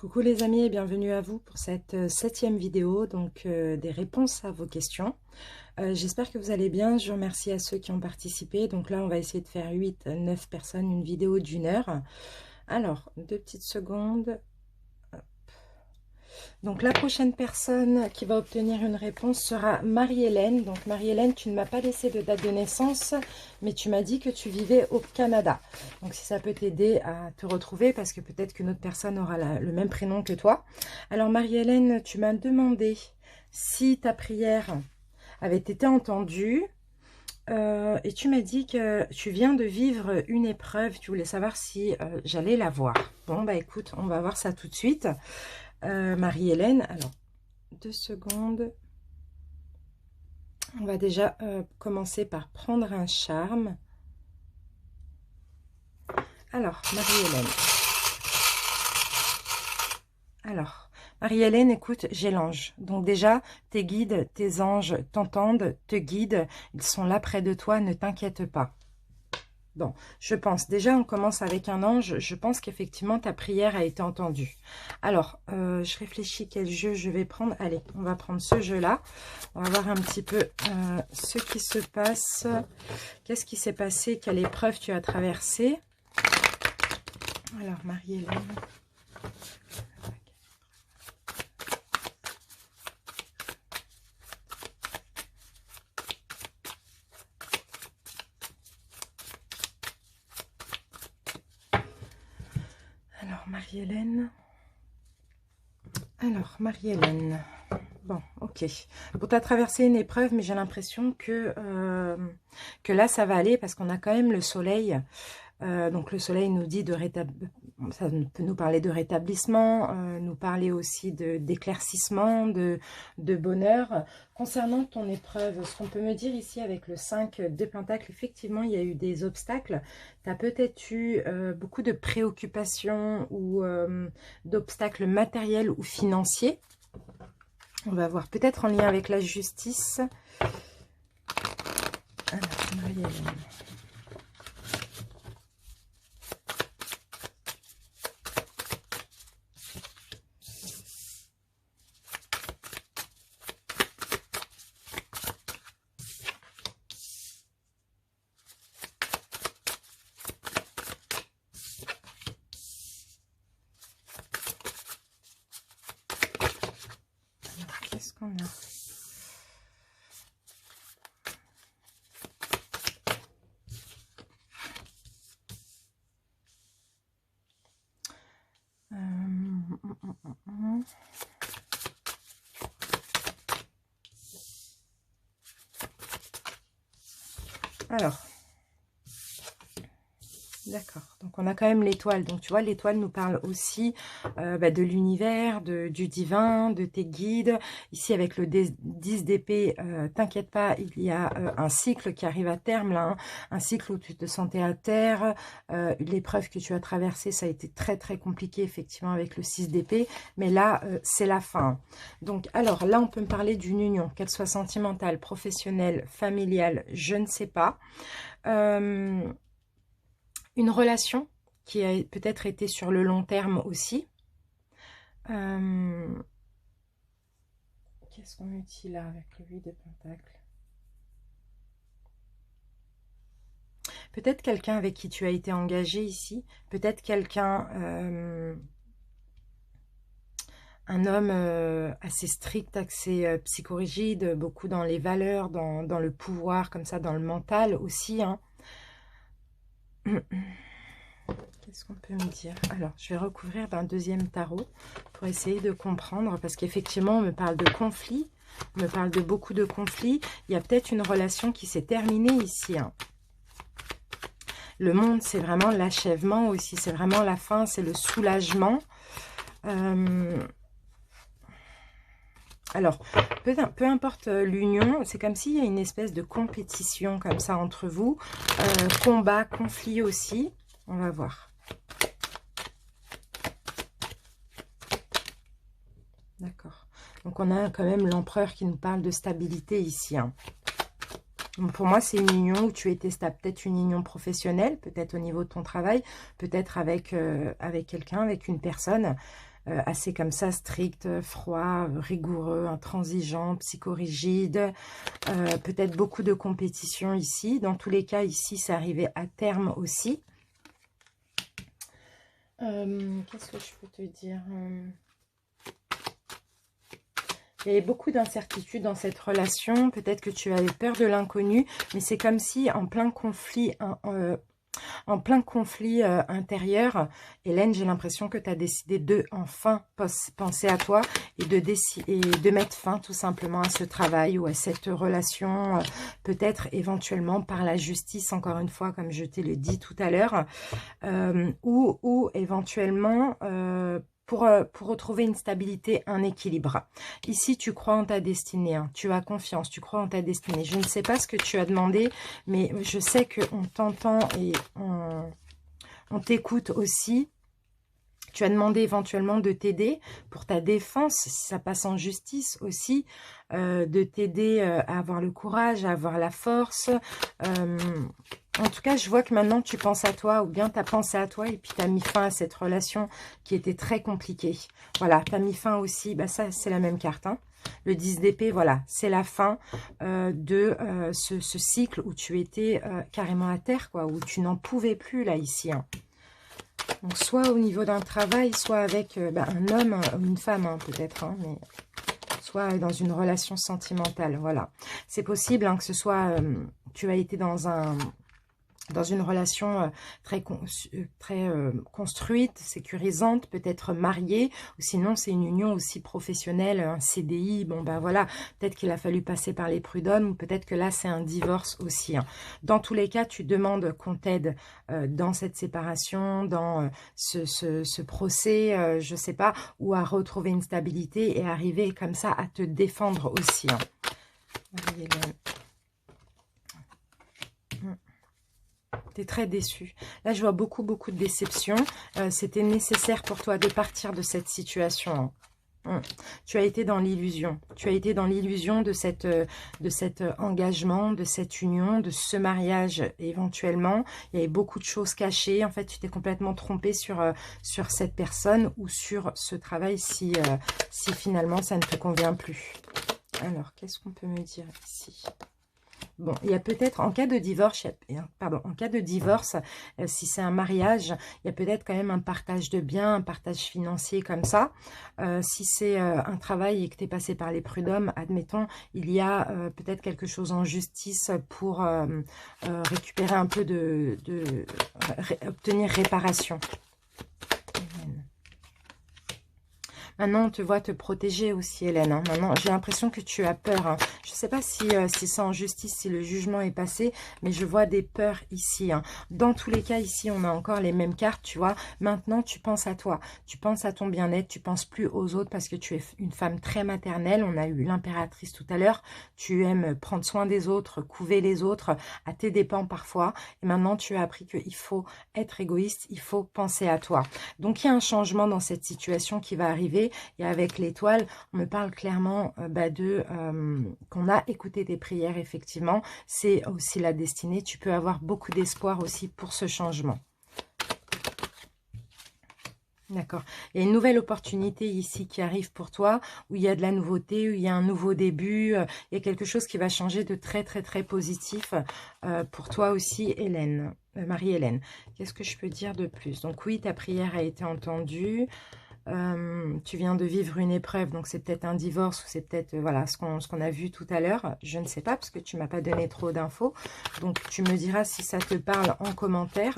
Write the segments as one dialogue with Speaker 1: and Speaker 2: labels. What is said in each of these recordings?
Speaker 1: Coucou les amis et bienvenue à vous pour cette 7e vidéo, donc des réponses à vos questions. J'espère que vous allez bien, je remercie à ceux qui ont participé. Donc là on va essayer de faire 8-9 personnes, une vidéo d'1 heure. Alors, 2 petites secondes. Donc la prochaine personne qui va obtenir une réponse sera Marie-Hélène. Donc Marie-Hélène, tu ne m'as pas laissé de date de naissance, mais tu m'as dit que tu vivais au Canada. Donc si ça peut t'aider à te retrouver, parce que peut-être qu'une autre personne aura le même prénom que toi. Alors Marie-Hélène, tu m'as demandé si ta prière avait été entendue. Et tu m'as dit que tu viens de vivre une épreuve. Tu voulais savoir si j'allais la voir. Bon, bah écoute, on va voir ça tout de suite. Marie-Hélène, alors, 2 secondes. On va déjà commencer par prendre un charme. Alors, Marie-Hélène. Alors, Marie-Hélène, écoute, j'ai l'ange. Donc déjà, tes guides, tes anges t'entendent, te guident. Ils sont là près de toi, ne t'inquiète pas. Bon, je pense, déjà on commence avec un ange, je pense qu'effectivement ta prière a été entendue. Alors, je réfléchis quel jeu je vais prendre. Allez, on va prendre ce jeu-là. On va voir un petit peu ce qui se passe. Qu'est-ce qui s'est passé? Quelle épreuve tu as traversée? Alors, Marie-Hélène. Marie-Hélène. Alors, Marie-Hélène. Bon, ok. Bon, tu as traversé une épreuve, mais j'ai l'impression que là, ça va aller parce qu'on a quand même le soleil. Donc, le soleil nous dit de rétablir. Ça peut nous parler de rétablissement, nous parler aussi d'éclaircissement, de bonheur. Concernant ton épreuve, ce qu'on peut me dire ici avec le 5 de Pentacle, effectivement, il y a eu des obstacles. Tu as peut-être eu beaucoup de préoccupations ou d'obstacles matériels ou financiers. On va voir peut-être en lien avec la justice. Alors, Marie-Hélène. Qu'est-ce qu'on a? Alors, d'accord, donc on a quand même l'étoile. Donc tu vois, l'étoile nous parle aussi de l'univers, du divin, de tes guides. Ici avec le 10 d'épée, t'inquiète pas, il y a un cycle qui arrive à terme là, hein, un cycle où tu te sentais à terre. L'épreuve que tu as traversée, ça a été très très compliqué effectivement avec le 6 d'épée, mais là c'est la fin. Donc alors là on peut me parler d'une union, qu'elle soit sentimentale, professionnelle, familiale, je ne sais pas. Une relation qui a peut-être été sur le long terme aussi. Qu'est-ce qu'on me dit là avec le 8 de Pentacle? Peut-être quelqu'un avec qui tu as été engagé ici. Peut-être quelqu'un, un homme assez strict, assez psychorigide, beaucoup dans les valeurs, dans le pouvoir, comme ça, dans le mental aussi, hein. Qu'est-ce qu'on peut me dire? Alors, je vais recouvrir d'un deuxième tarot pour essayer de comprendre, parce qu'effectivement, on me parle de conflits, on me parle de beaucoup de conflits. Il y a peut-être une relation qui s'est terminée ici, hein. Le monde, c'est vraiment l'achèvement aussi, c'est vraiment la fin, c'est le soulagement. Alors, peu importe l'union, c'est comme s'il y a une espèce de compétition comme ça entre vous. Combat, conflit aussi, on va voir. D'accord. Donc, on a quand même l'empereur qui nous parle de stabilité ici, hein. Donc, pour moi, c'est une union où tu étais stable. Peut-être une union professionnelle, peut-être au niveau de ton travail, peut-être avec quelqu'un, avec une personne. assez comme ça, strict, froid, rigoureux, intransigeant, psychorigide, peut-être beaucoup de compétition ici. Dans tous les cas, ici, c'est arrivé à terme aussi. Qu'est-ce que je peux te dire? Il y avait beaucoup d'incertitudes dans cette relation. Peut-être que tu avais peur de l'inconnu, mais c'est comme si en plein conflit, intérieur, Hélène, j'ai l'impression que tu as décidé de enfin penser à toi et de mettre fin tout simplement à ce travail ou à cette relation, peut-être éventuellement par la justice, encore une fois, comme je te l'ai dit tout à l'heure, ou éventuellement pour retrouver une stabilité, un équilibre. Ici, tu crois en ta destinée, hein. Tu as confiance, tu crois en ta destinée. Je ne sais pas ce que tu as demandé, mais je sais qu'on t'entend et on t'écoute aussi. Tu as demandé éventuellement de t'aider pour ta défense, si ça passe en justice aussi, de t'aider à avoir le courage, à avoir la force. En tout cas, je vois que maintenant tu penses à toi, ou bien tu as pensé à toi et puis tu as mis fin à cette relation qui était très compliquée. Voilà, tu as mis fin aussi, bah ça c'est la même carte, hein. Le 10 d'épée, voilà, c'est la fin de ce cycle où tu étais carrément à terre, quoi, où tu n'en pouvais plus là ici, hein. Donc, soit au niveau d'un travail, soit avec un homme ou une femme, hein, peut-être, hein, mais soit dans une relation sentimentale, voilà. C'est possible hein, que ce soit, tu as été dans une relation très construite, sécurisante, peut-être mariée, ou sinon c'est une union aussi professionnelle, un CDI, bon ben voilà, peut-être qu'il a fallu passer par les prud'hommes, ou peut-être que là c'est un divorce aussi, hein. Dans tous les cas, tu demandes qu'on t'aide dans cette séparation, dans ce procès, je sais pas, ou à retrouver une stabilité et arriver comme ça à te défendre aussi, hein. Tu es très déçu. Là, je vois beaucoup, beaucoup de déception. C'était nécessaire pour toi de partir de cette situation. Tu as été dans l'illusion. Tu as été dans l'illusion de cet engagement, de cette union, de ce mariage éventuellement. Il y avait beaucoup de choses cachées. En fait, tu t'es complètement trompé sur cette personne ou sur ce travail si finalement ça ne te convient plus. Alors, qu'est-ce qu'on peut me dire ici ? Bon, il y a peut-être, en cas de divorce, si c'est un mariage, il y a peut-être quand même un partage de biens, un partage financier comme ça. Si c'est un travail et que tu es passé par les prud'hommes, admettons, il y a peut-être quelque chose en justice pour récupérer un peu obtenir réparation. Maintenant, on te voit te protéger aussi, Hélène, hein. Maintenant, j'ai l'impression que tu as peur, hein. Je ne sais pas si c'est en justice, si le jugement est passé, mais je vois des peurs ici, hein. Dans tous les cas, ici, on a encore les mêmes cartes, tu vois. Maintenant, tu penses à toi. Tu penses à ton bien-être. Tu penses plus aux autres parce que tu es une femme très maternelle. On a eu l'impératrice tout à l'heure. Tu aimes prendre soin des autres, couver les autres, à tes dépens parfois. Et maintenant, tu as appris qu'il faut être égoïste. Il faut penser à toi. Donc, il y a un changement dans cette situation qui va arriver. Et avec l'étoile, on me parle clairement qu'on a écouté tes prières, effectivement. C'est aussi la destinée. Tu peux avoir beaucoup d'espoir aussi pour ce changement. D'accord. Il y a une nouvelle opportunité ici qui arrive pour toi, où il y a de la nouveauté, où il y a un nouveau début. Il y a quelque chose qui va changer de très, très, très positif pour toi aussi, Hélène, Marie-Hélène. Qu'est-ce que je peux dire de plus? Donc oui, ta prière a été entendue. Tu viens de vivre une épreuve, donc c'est peut-être un divorce ou c'est peut-être voilà ce qu'on a vu tout à l'heure. Je ne sais pas parce que tu m'as pas donné trop d'infos. Donc tu me diras si ça te parle en commentaire.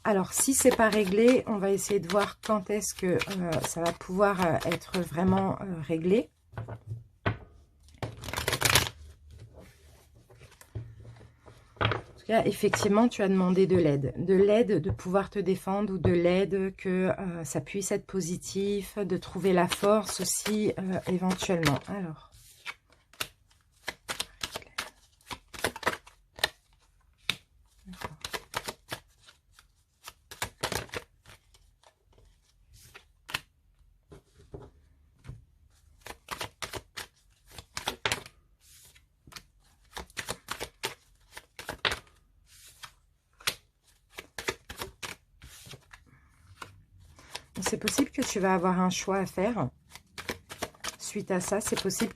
Speaker 1: Alors si c'est pas réglé, on va essayer de voir quand est-ce que ça va pouvoir être vraiment réglé. Effectivement, tu as demandé de l'aide de pouvoir te défendre ou de l'aide que ça puisse être positif, de trouver la force aussi éventuellement. Alors, c'est possible que tu vas avoir un choix à faire. Suite à ça, c'est possible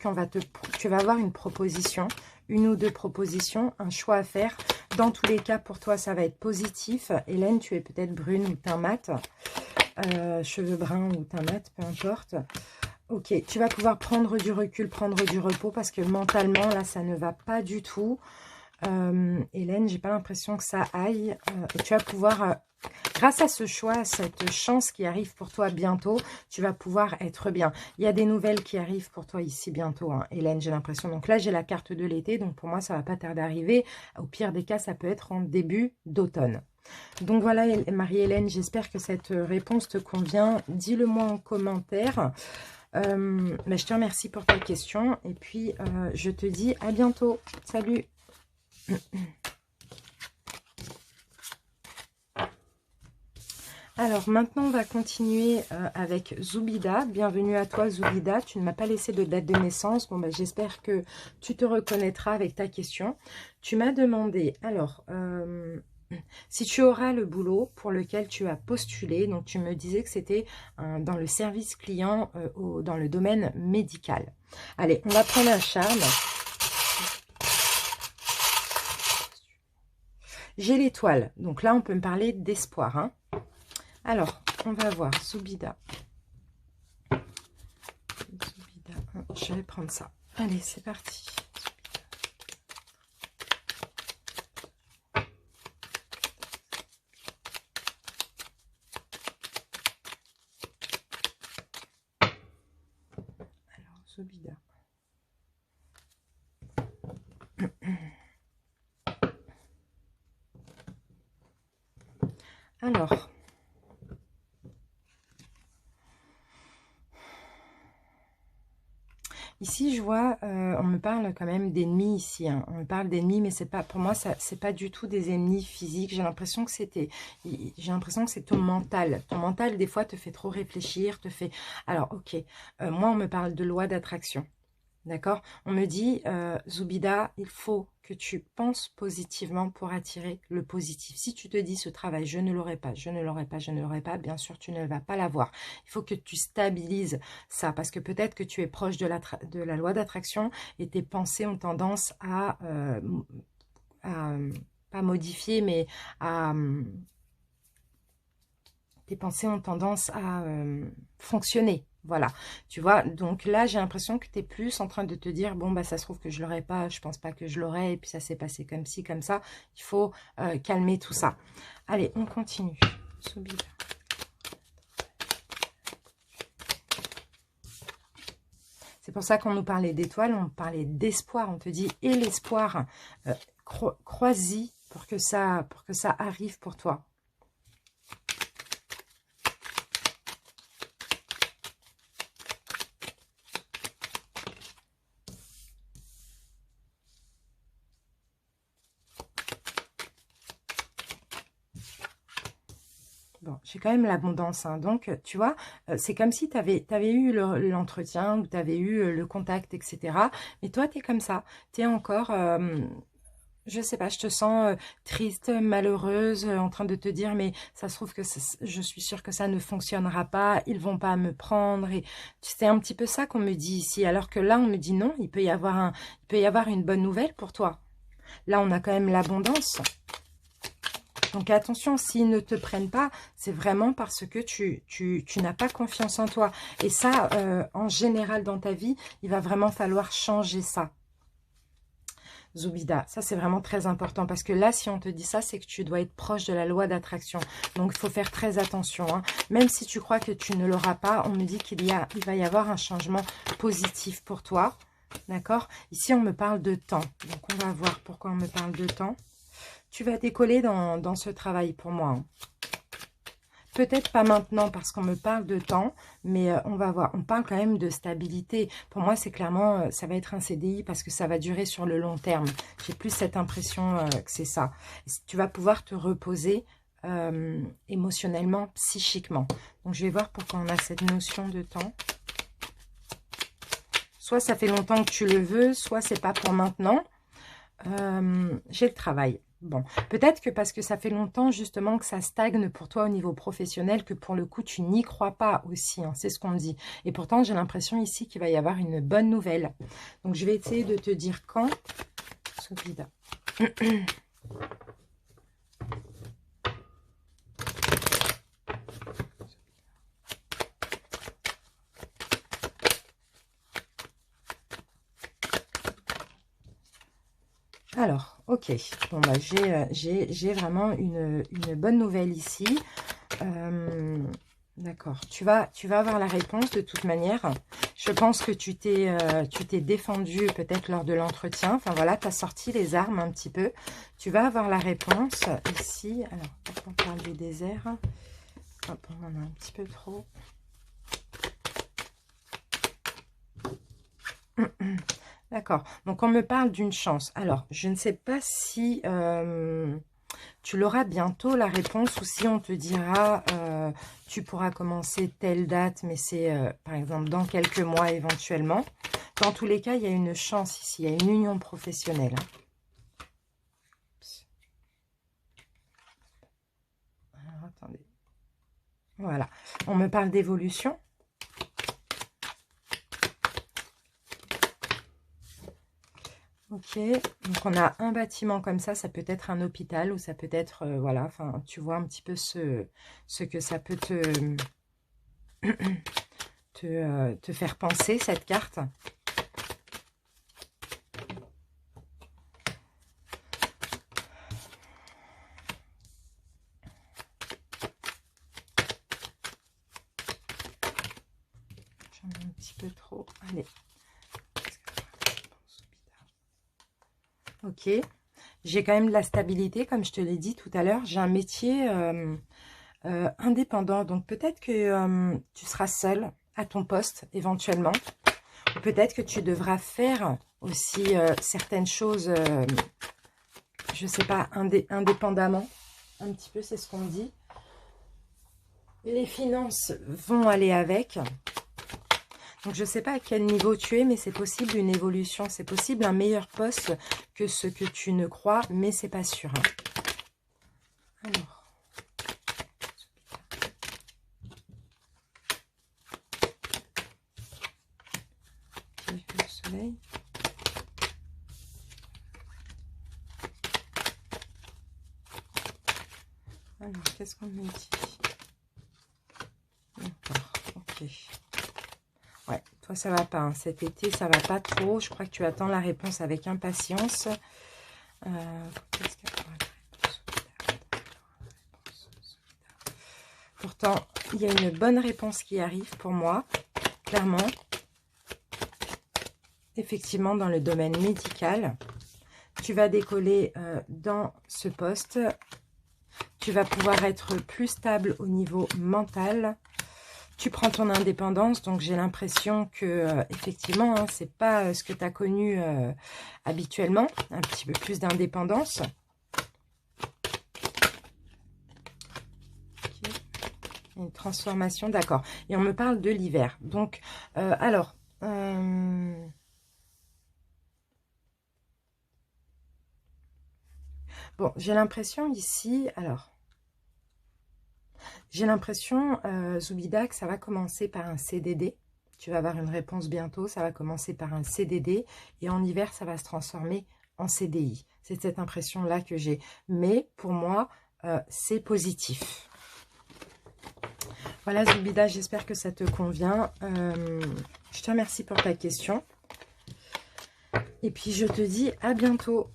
Speaker 1: tu vas avoir une proposition, une ou deux propositions, un choix à faire. Dans tous les cas, pour toi, ça va être positif. Hélène, tu es peut-être brune ou teint mat, cheveux bruns ou teint mat, peu importe. Ok, tu vas pouvoir prendre du recul, prendre du repos, parce que mentalement, là, ça ne va pas du tout. Hélène, j'ai pas l'impression que ça aille. Et tu vas pouvoir, grâce à ce choix, à cette chance qui arrive pour toi bientôt, tu vas pouvoir être bien. Il y a des nouvelles qui arrivent pour toi ici bientôt, hein, Hélène, j'ai l'impression. Donc là, j'ai la carte de l'été, donc pour moi, ça va pas tarder à arriver. Au pire des cas, ça peut être en début d'automne. Donc voilà, Marie-Hélène, j'espère que cette réponse te convient. Dis-le-moi en commentaire. Mais je te remercie pour ta question. Et puis, je te dis à bientôt. Salut! Alors, maintenant, on va continuer avec Zoubida. Bienvenue à toi, Zoubida. Tu ne m'as pas laissé de date de naissance. Bon, bah, j'espère que tu te reconnaîtras avec ta question. Tu m'as demandé, alors, si tu auras le boulot pour lequel tu as postulé. Donc, tu me disais que c'était dans le service client, dans le domaine médical. Allez, on va prendre un charme. J'ai l'étoile. Donc là, on peut me parler d'espoir, hein. Alors, on va voir, Zoubida. Je vais prendre ça. Allez, c'est parti. Alors, Zoubida. Alors... Ici, je vois, on me parle quand même d'ennemis ici. Hein. On me parle d'ennemis, mais c'est pas, pour moi, c'est pas du tout des ennemis physiques. J'ai l'impression que c'est ton mental. Ton mental, des fois, te fait trop réfléchir, te fait... Alors, ok, moi, on me parle de loi d'attraction. D'accord? On me dit, Zoubida, il faut que tu penses positivement pour attirer le positif. Si tu te dis ce travail, je ne l'aurai pas, je ne l'aurai pas, je ne l'aurai pas, bien sûr, tu ne vas pas l'avoir. Il faut que tu stabilises ça, parce que peut-être que tu es proche de la loi d'attraction et tes pensées ont tendance à pas modifier, mais à... tes pensées ont tendance à fonctionner. Voilà, tu vois, donc là, j'ai l'impression que tu es plus en train de te dire, bon, bah, ça se trouve que je l'aurais pas, je pense pas que je l'aurais, et puis ça s'est passé comme ci, comme ça. Il faut calmer tout ça. Allez, on continue. C'est pour ça qu'on nous parlait d'étoiles, on parlait d'espoir. On te dit, et l'espoir, crois-y pour que ça arrive pour toi. Bon, j'ai quand même l'abondance, hein. Donc, tu vois, c'est comme si tu avais eu l'entretien, ou tu avais eu le contact, etc. Mais toi, tu es comme ça. Tu es encore, je sais pas, je te sens triste, malheureuse, en train de te dire, mais ça se trouve que je suis sûre que ça ne fonctionnera pas, ils vont pas me prendre. Et c'est un petit peu ça qu'on me dit ici. Alors que là, on me dit non, il peut y avoir une bonne nouvelle pour toi. Là, on a quand même l'abondance. Donc attention, s'ils ne te prennent pas, c'est vraiment parce que tu n'as pas confiance en toi. Et ça, en général dans ta vie, il va vraiment falloir changer ça. Zoubida, ça c'est vraiment très important. Parce que là, si on te dit ça, c'est que tu dois être proche de la loi d'attraction. Donc il faut faire très attention, hein. Même si tu crois que tu ne l'auras pas, on me dit qu'il va y avoir un changement positif pour toi. D'accord? Ici, on me parle de temps. Donc on va voir pourquoi on me parle de temps. Tu vas décoller dans ce travail pour moi. Hein. Peut-être pas maintenant parce qu'on me parle de temps, mais on va voir. On parle quand même de stabilité. Pour moi, c'est clairement, ça va être un CDI parce que ça va durer sur le long terme. J'ai plus cette impression que c'est ça. Tu vas pouvoir te reposer émotionnellement, psychiquement. Donc, je vais voir pourquoi on a cette notion de temps. Soit ça fait longtemps que tu le veux, soit c'est pas pour maintenant. J'ai le travail. Bon, peut-être que parce que ça fait longtemps justement que ça stagne pour toi au niveau professionnel, que pour le coup tu n'y crois pas aussi, hein, c'est ce qu'on me dit. Et pourtant j'ai l'impression ici qu'il va y avoir une bonne nouvelle. Donc je vais essayer de te dire quand. Solida. Alors, ok. Bon, bah, j'ai vraiment une bonne nouvelle ici. D'accord. Tu vas avoir la réponse de toute manière. Je pense que tu t'es défendu peut-être lors de l'entretien. Enfin, voilà, tu as sorti les armes un petit peu. Tu vas avoir la réponse ici. Alors, on parle du désert. Hop, on en a un petit peu trop. D'accord. Donc, on me parle d'une chance. Alors, je ne sais pas si tu l'auras bientôt, la réponse, ou si on te dira tu pourras commencer telle date, mais c'est, par exemple, dans quelques mois éventuellement. Dans tous les cas, il y a une chance ici. Il y a une union professionnelle. Alors, attendez. Voilà. On me parle d'évolution. Ok, donc on a un bâtiment comme ça peut être un hôpital ou ça peut être, voilà, enfin, tu vois un petit peu ce que ça peut te faire penser, cette carte. J'en ai un petit peu trop, allez. Ok, j'ai quand même de la stabilité, comme je te l'ai dit tout à l'heure. J'ai un métier indépendant, donc peut-être que tu seras seul à ton poste éventuellement. Peut-être que tu devras faire aussi certaines choses, je ne sais pas, indépendamment. Un petit peu, c'est ce qu'on dit. Les finances vont aller avec. Donc, je ne sais pas à quel niveau tu es, mais c'est possible une évolution. C'est possible un meilleur poste que ce que tu ne crois, mais c'est pas sûr. Hein. Alors. J'ai vu le soleil. Alors, qu'est-ce qu'on me dit? D'accord, ok. Ouais, toi, ça va pas. Hein. Cet été, ça va pas trop. Je crois que tu attends la réponse avec impatience. Pourtant, il y a une bonne réponse qui arrive pour moi, clairement. Effectivement, dans le domaine médical, tu vas décoller dans ce poste. Tu vas pouvoir être plus stable au niveau mental. Tu prends ton indépendance, donc j'ai l'impression que, effectivement, hein, c'est pas ce que tu as connu habituellement, un petit peu plus d'indépendance. Okay. Une transformation, d'accord. Et on me parle de l'hiver. Donc, alors, bon, j'ai l'impression ici, alors, j'ai l'impression, Zoubida, que ça va commencer par un CDD. Tu vas avoir une réponse bientôt. Ça va commencer par un CDD. Et en hiver, ça va se transformer en CDI. C'est cette impression-là que j'ai. Mais pour moi, c'est positif. Voilà, Zoubida, j'espère que ça te convient. Je te remercie pour ta question. Et puis, je te dis à bientôt.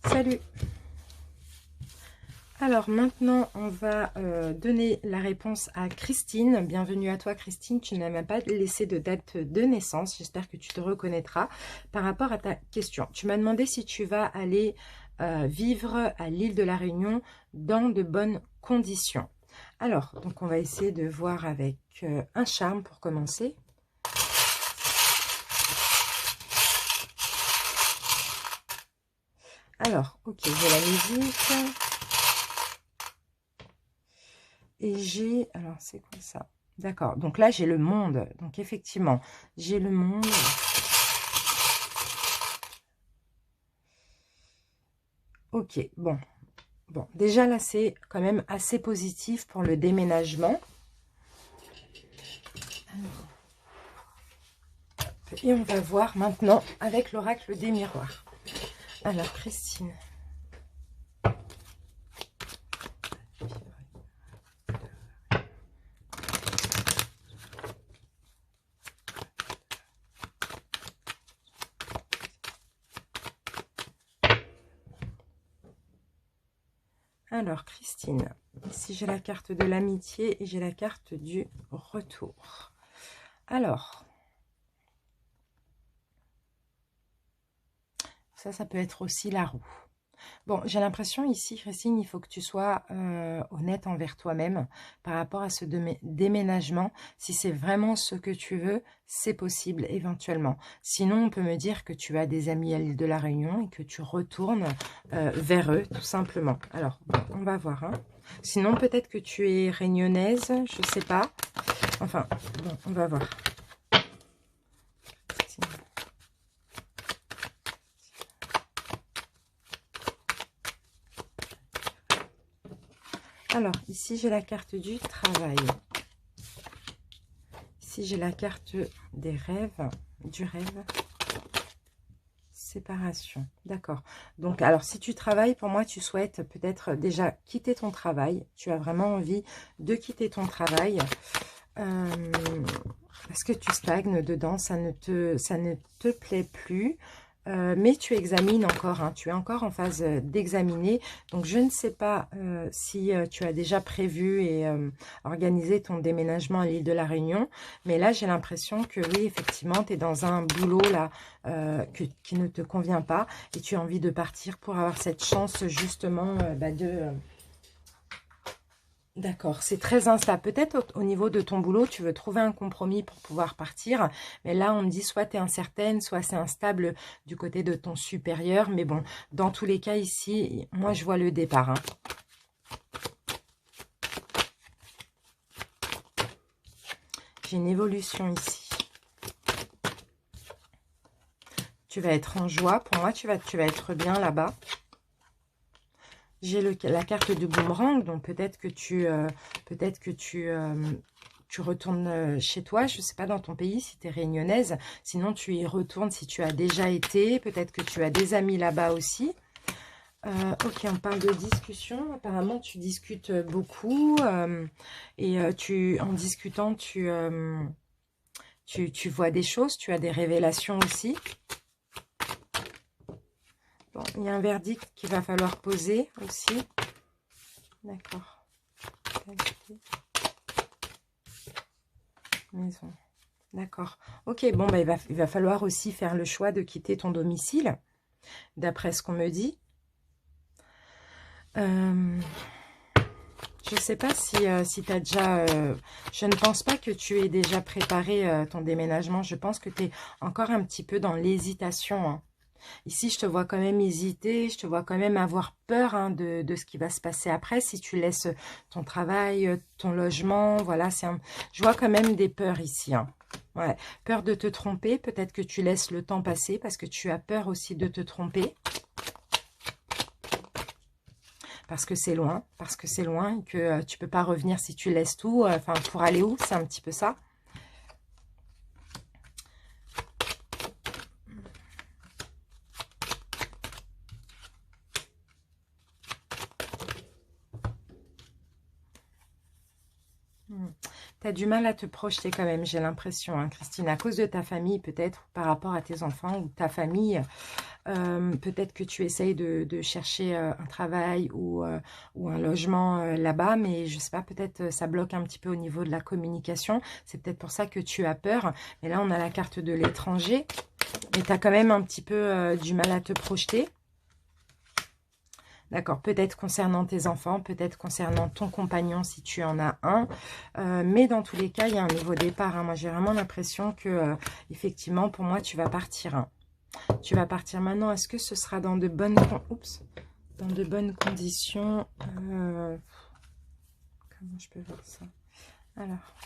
Speaker 1: Salut! Alors maintenant, on va donner la réponse à Christine. Bienvenue à toi Christine, tu n'as même pas laissé de date de naissance. J'espère que tu te reconnaîtras par rapport à ta question. Tu m'as demandé si tu vas aller vivre à l'île de la Réunion dans de bonnes conditions. Alors, donc on va essayer de voir avec un charme pour commencer. Alors, ok, j'ai la musique. Et j'ai... Alors, c'est quoi ça? D'accord. Donc là, j'ai le monde. Donc, effectivement, j'ai le monde. Ok. Ok, bon. Bon, déjà là, c'est quand même assez positif pour le déménagement. Et on va voir maintenant avec l'oracle des miroirs. Alors, Christine. Alors, Christine, ici j'ai la carte de l'amitié et j'ai la carte du retour. Alors, ça peut être aussi la roue. Bon, j'ai l'impression ici, Christine, il faut que tu sois honnête envers toi-même par rapport à ce déménagement. Si c'est vraiment ce que tu veux, c'est possible éventuellement. Sinon, on peut me dire que tu as des amis à l'île de la Réunion et que tu retournes vers eux, tout simplement. Alors, bon, on va voir. Hein. Sinon, peut-être que tu es réunionnaise, je ne sais pas. Enfin, bon, on va voir. Alors, ici, j'ai la carte du travail. Ici, j'ai la carte des rêves, du rêve. Séparation, d'accord. Donc, alors, si tu travailles, pour moi, tu souhaites peut-être déjà quitter ton travail. Tu as vraiment envie de quitter ton travail. Parce que tu stagnes dedans, ça ne te plaît plus. Mais tu examines encore, hein, tu es encore en phase d'examiner. Donc, je ne sais pas si tu as déjà prévu et organisé ton déménagement à l'île de la Réunion. Mais là, j'ai l'impression que oui, effectivement, tu es dans un boulot là qui ne te convient pas. Et tu as envie de partir pour avoir cette chance justement de... D'accord, c'est très instable. Peut-être au niveau de ton boulot, tu veux trouver un compromis pour pouvoir partir. Mais là, on me dit soit tu es incertaine, soit c'est instable du côté de ton supérieur. Mais bon, dans tous les cas ici, moi, je vois le départ. Hein. J'ai une évolution ici. Tu vas être en joie. Pour moi, tu vas être bien là-bas. J'ai la carte de boomerang, donc peut-être que tu retournes chez toi, je ne sais pas dans ton pays si tu es réunionnaise, sinon tu y retournes si tu as déjà été, peut-être que tu as des amis là-bas aussi. Ok, on parle de discussion, apparemment tu discutes beaucoup et en discutant tu vois des choses, tu as des révélations aussi. Bon, il y a un verdict qu'il va falloir poser aussi. D'accord. Maison. D'accord. Ok, bon, bah, il va falloir aussi faire le choix de quitter ton domicile, d'après ce qu'on me dit. Je ne sais pas si tu as déjà... je ne pense pas que tu aies déjà préparé ton déménagement. Je pense que tu es encore un petit peu dans l'hésitation. Hein. Ici, je te vois quand même hésiter, je te vois quand même avoir peur hein, de ce qui va se passer après. Si tu laisses ton travail, ton logement, voilà, je vois quand même des peurs ici. Hein. Ouais. Peur de te tromper, peut-être que tu laisses le temps passer parce que tu as peur aussi de te tromper. Parce que c'est loin et que tu peux pas revenir si tu laisses tout. Enfin, pour aller où? C'est un petit peu ça. Tu as du mal à te projeter quand même, j'ai l'impression, hein, Christine, à cause de ta famille peut-être, par rapport à tes enfants ou ta famille. Peut-être que tu essayes de chercher un travail ou un logement là-bas, mais je sais pas, peut-être ça bloque un petit peu au niveau de la communication. C'est peut-être pour ça que tu as peur. Mais là, on a la carte de l'étranger. Mais tu as quand même un petit peu du mal à te projeter. D'accord, peut-être concernant tes enfants, peut-être concernant ton compagnon si tu en as un. Mais dans tous les cas, il y a un nouveau départ. Hein. Moi, j'ai vraiment l'impression que, effectivement, pour moi, tu vas partir. Hein. Tu vas partir maintenant. Est-ce que ce sera dans de bonnes, dans de bonnes conditions comment je peux voir ça? Alors,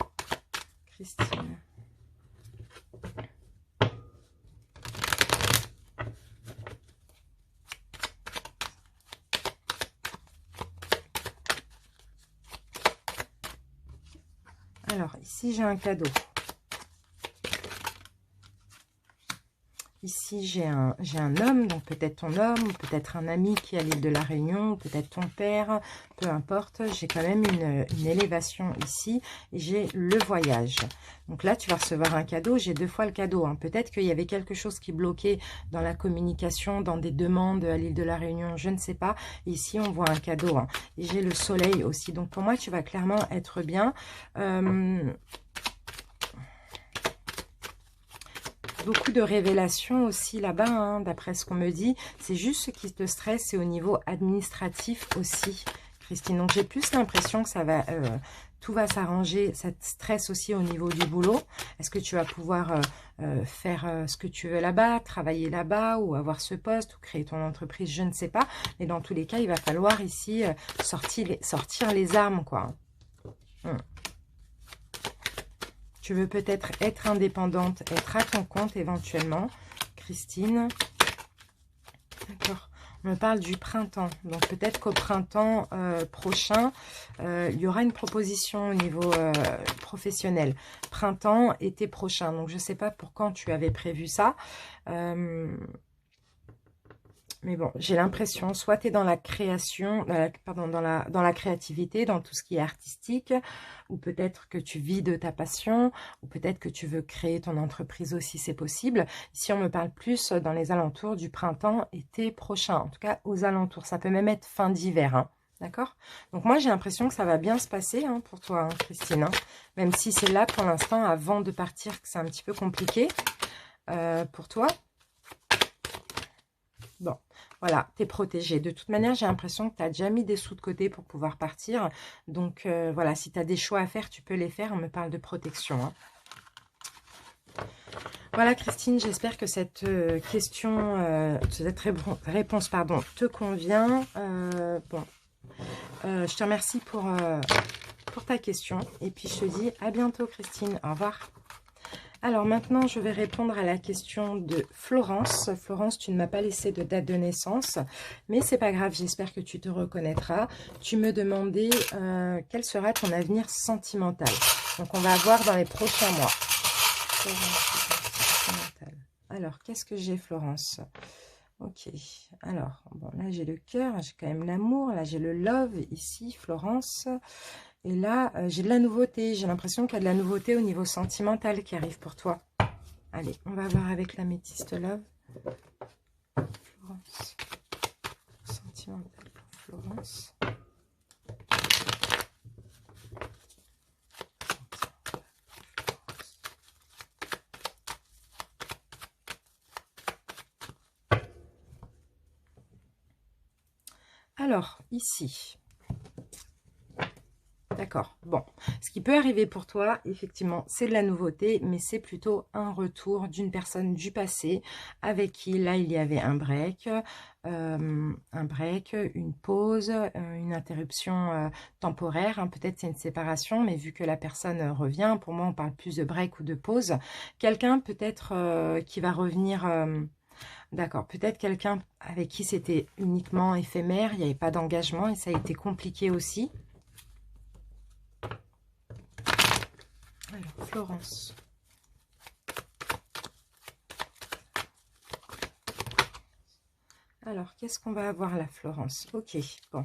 Speaker 1: Christine. Alors, ici, j'ai un cadeau. Ici, j'ai un homme, donc peut-être ton homme, ou peut-être un ami qui est à l'île de la Réunion, ou peut-être ton père, peu importe. J'ai quand même une élévation ici, et j'ai le voyage. Donc là, tu vas recevoir un cadeau. J'ai 2 fois le cadeau, hein. Peut-être qu'il y avait quelque chose qui bloquait dans la communication, dans des demandes à l'île de la Réunion, je ne sais pas. Ici, on voit un cadeau, hein. Et j'ai le soleil aussi. Donc pour moi, tu vas clairement être bien. Beaucoup de révélations aussi là-bas, hein, d'après ce qu'on me dit. C'est juste ce qui te stresse, c'est au niveau administratif aussi, Christine. Donc, j'ai plus l'impression que ça va, tout va s'arranger. Ça te stresse aussi au niveau du boulot. Est-ce que tu vas pouvoir faire ce que tu veux là-bas, travailler là-bas, ou avoir ce poste, ou créer ton entreprise, je ne sais pas. Mais dans tous les cas, il va falloir ici sortir les armes, quoi. Tu veux peut-être être indépendante, être à ton compte éventuellement, Christine. D'accord. On me parle du printemps. Donc peut-être qu'au printemps prochain, il y aura une proposition au niveau professionnel. Printemps, été prochain. Donc je ne sais pas pour quand tu avais prévu ça. Mais bon, j'ai l'impression, soit tu es dans la création, pardon, dans la créativité, dans tout ce qui est artistique, ou peut-être que tu vis de ta passion, ou peut-être que tu veux créer ton entreprise aussi, c'est possible. Ici, on me parle plus dans les alentours du printemps, été prochain, en tout cas aux alentours. Ça peut même être fin d'hiver, hein. D'accord? Donc moi, j'ai l'impression que ça va bien se passer, hein, pour toi, hein, Christine. Hein. Même si c'est là, pour l'instant, avant de partir, que c'est un petit peu compliqué pour toi. Bon, voilà, tu es protégé. De toute manière, j'ai l'impression que tu as déjà mis des sous de côté pour pouvoir partir. Donc, voilà, si tu as des choix à faire, tu peux les faire. On me parle de protection. Hein. Voilà, Christine, j'espère que cette question, cette réponse, pardon, te convient. Bon, je te remercie pour ta question. Et puis, je te dis à bientôt, Christine. Au revoir. Alors maintenant, je vais répondre à la question de Florence. Florence, tu ne m'as pas laissé de date de naissance, mais c'est pas grave, j'espère que tu te reconnaîtras. Tu me demandais quel sera ton avenir sentimental. Donc, on va voir dans les prochains mois. Alors, qu'est-ce que j'ai, Florence? Ok, alors, bon, là, j'ai le cœur, j'ai quand même l'amour. Là, j'ai le love ici, Florence. Et là, j'ai de la nouveauté. J'ai l'impression qu'il y a de la nouveauté au niveau sentimental qui arrive pour toi. Allez, on va voir avec l'améthyste love. Florence. Sentimental pour Florence. Alors, ici... D'accord, bon, ce qui peut arriver pour toi, effectivement, c'est de la nouveauté, mais c'est plutôt un retour d'une personne du passé avec qui, là, il y avait un break, une pause, une interruption temporaire, hein. Peut-être c'est une séparation, mais vu que la personne revient, pour moi, on parle plus de break ou de pause. Quelqu'un peut-être qui va revenir... D'accord, peut-être quelqu'un avec qui c'était uniquement éphémère, il n'y avait pas d'engagement et ça a été compliqué aussi. Alors, Florence. Alors, qu'est-ce qu'on va avoir là, Florence? Ok, bon.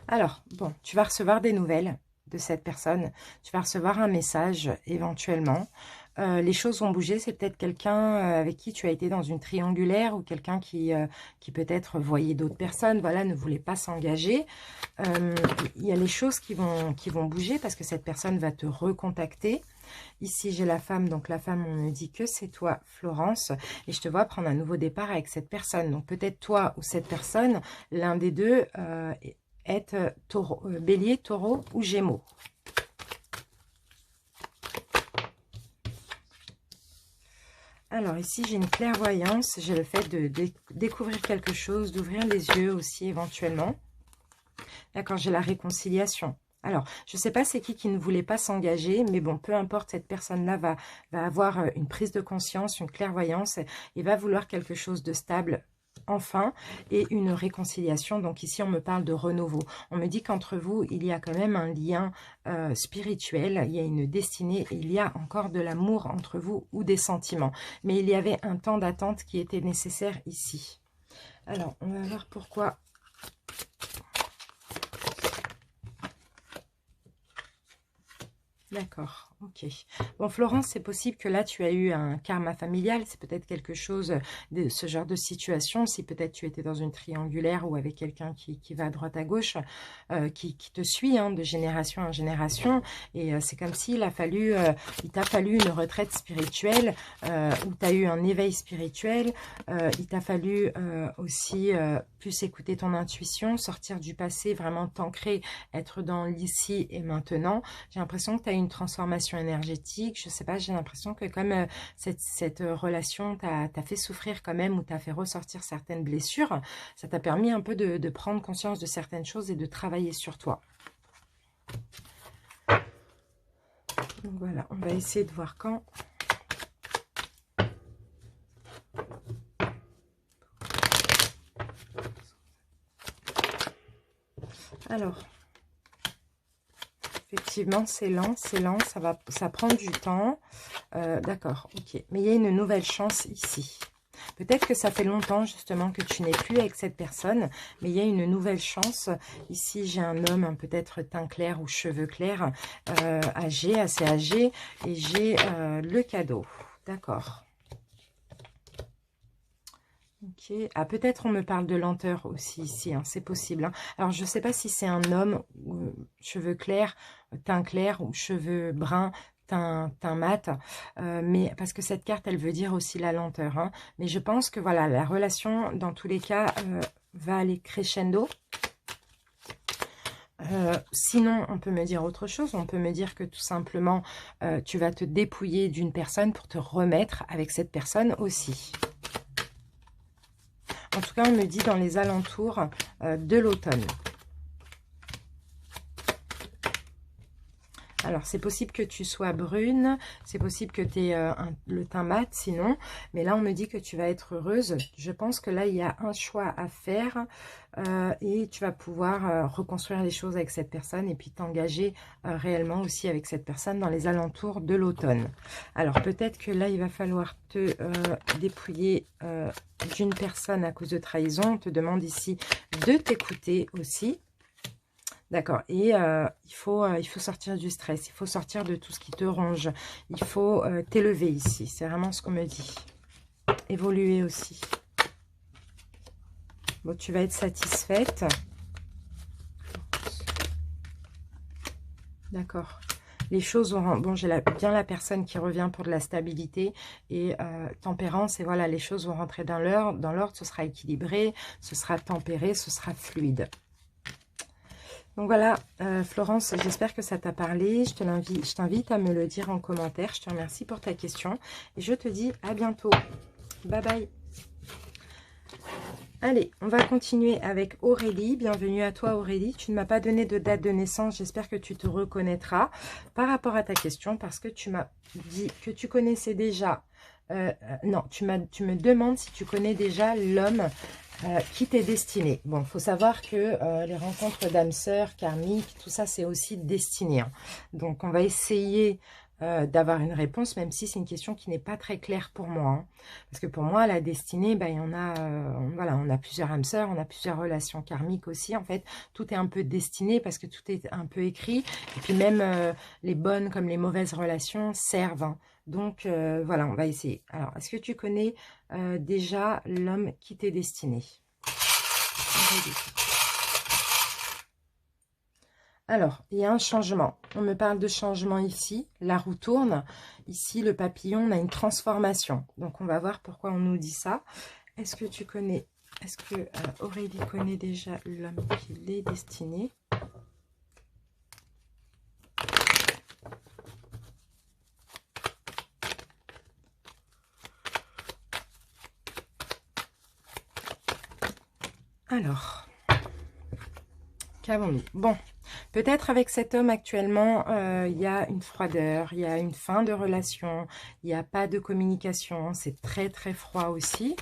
Speaker 1: Alors, bon, tu vas recevoir des nouvelles de cette personne. Tu vas recevoir un message éventuellement. Les choses vont bouger. C'est peut-être quelqu'un avec qui tu as été dans une triangulaire ou quelqu'un qui peut-être voyait d'autres personnes, voilà, ne voulait pas s'engager. Il y a les choses qui vont bouger parce que cette personne va te recontacter. Ici, j'ai la femme. Donc, la femme, on me dit que c'est toi, Florence. Et je te vois prendre un nouveau départ avec cette personne. Donc, peut-être toi ou cette personne, l'un des deux est bélier, taureau ou gémeaux. Alors ici, j'ai une clairvoyance, j'ai le fait de découvrir quelque chose, d'ouvrir les yeux aussi éventuellement. D'accord, j'ai la réconciliation. Alors, je ne sais pas c'est qui ne voulait pas s'engager, mais bon, peu importe, cette personne-là va avoir une prise de conscience, une clairvoyance et va vouloir quelque chose de stable enfin et une réconciliation. Donc ici, on me parle de renouveau. On me dit qu'entre vous, il y a quand même un lien spirituel, il y a une destinée, il y a encore de l'amour entre vous ou des sentiments. Mais il y avait un temps d'attente qui était nécessaire ici. Alors, on va voir pourquoi. D'accord, ok. Bon, Florence, c'est possible que là, tu as eu un karma familial. C'est peut-être quelque chose de ce genre de situation. Si peut-être tu étais dans une triangulaire ou avec quelqu'un qui va à droite à gauche, qui te suit hein, de génération en génération. Et c'est comme s'il il t'a fallu une retraite spirituelle où tu as eu un éveil spirituel. Il t'a fallu aussi plus écouter ton intuition, sortir du passé, vraiment t'ancrer, être dans l'ici et maintenant. J'ai l'impression que tu as eu une transformation énergétique, je sais pas, j'ai l'impression que comme cette relation t'a fait souffrir quand même ou t'a fait ressortir certaines blessures, ça t'a permis un peu de prendre conscience de certaines choses et de travailler sur toi. Donc voilà, on va essayer de voir quand. Alors, effectivement, c'est lent, ça prend du temps. D'accord, ok. Mais il y a une nouvelle chance ici. Peut-être que ça fait longtemps justement que tu n'es plus avec cette personne, mais il y a une nouvelle chance. Ici, j'ai un homme, peut-être teint clair ou cheveux clairs, âgé, assez âgé, et j'ai le cadeau. D'accord. Ok. Ah, peut-être on me parle de lenteur aussi ici, hein, c'est possible. Hein. Alors, je ne sais pas si c'est un homme, cheveux clairs, teint clair ou cheveux bruns, teint mat, mais parce que cette carte, elle veut dire aussi la lenteur. Hein. Mais je pense que voilà, la relation, dans tous les cas, va aller crescendo. Sinon, on peut me dire autre chose. On peut me dire que tout simplement, tu vas te dépouiller d'une personne pour te remettre avec cette personne aussi. En tout cas, on me dit dans les alentours de l'automne. Alors, c'est possible que tu sois brune, c'est possible que tu aies le teint mat sinon, mais là, on me dit que tu vas être heureuse. Je pense que là, il y a un choix à faire et tu vas pouvoir reconstruire les choses avec cette personne et puis t'engager réellement aussi avec cette personne dans les alentours de l'automne. Alors, peut-être que là, il va falloir te dépouiller d'une personne à cause de trahison. On te demande ici de t'écouter aussi. D'accord. Et il faut sortir du stress. Il faut sortir de tout ce qui te ronge. Il faut t'élever ici. C'est vraiment ce qu'on me dit. Évoluer aussi. Bon, tu vas être satisfaite. D'accord. Les choses vont... Bon, j'ai bien la personne qui revient pour de la stabilité et tempérance. Et voilà, les choses vont rentrer dans l'ordre. Dans l'ordre, ce sera équilibré, ce sera tempéré, ce sera fluide. Donc voilà, Florence, j'espère que ça t'a parlé. Je t'invite à me le dire en commentaire. Je te remercie pour ta question. Et je te dis à bientôt. Bye bye. Allez, on va continuer avec Aurélie. Bienvenue à toi Aurélie. Tu ne m'as pas donné de date de naissance. J'espère que tu te reconnaîtras par rapport à ta question. Parce que tu m'as dit que tu connaissais déjà... non, tu me demandes si tu connais déjà l'homme qui t'est destiné. Bon, il faut savoir que les rencontres d'âmes sœurs, karmiques, tout ça, c'est aussi destiné. Hein. Donc, on va essayer d'avoir une réponse, même si c'est une question qui n'est pas très claire pour moi. Hein. Parce que pour moi, la destinée, ben, il y en a, voilà, on a plusieurs âmes sœurs, on a plusieurs relations karmiques aussi. En fait, tout est un peu destiné parce que tout est un peu écrit. Et puis même les bonnes comme les mauvaises relations servent. Hein. Donc, voilà, on va essayer. Alors, est-ce que tu connais déjà l'homme qui t'est destiné? Alors, il y a un changement. On me parle de changement ici. La roue tourne. Ici, le papillon, on a une transformation. Donc, on va voir pourquoi on nous dit ça. Est-ce que tu connais... Est-ce que Aurélie connaît déjà l'homme qui l'est destiné? Alors, qu'avons-nous? Bon, peut-être avec cet homme actuellement, il y a une froideur, il y a une fin de relation, il n'y a pas de communication, c'est très très froid aussi.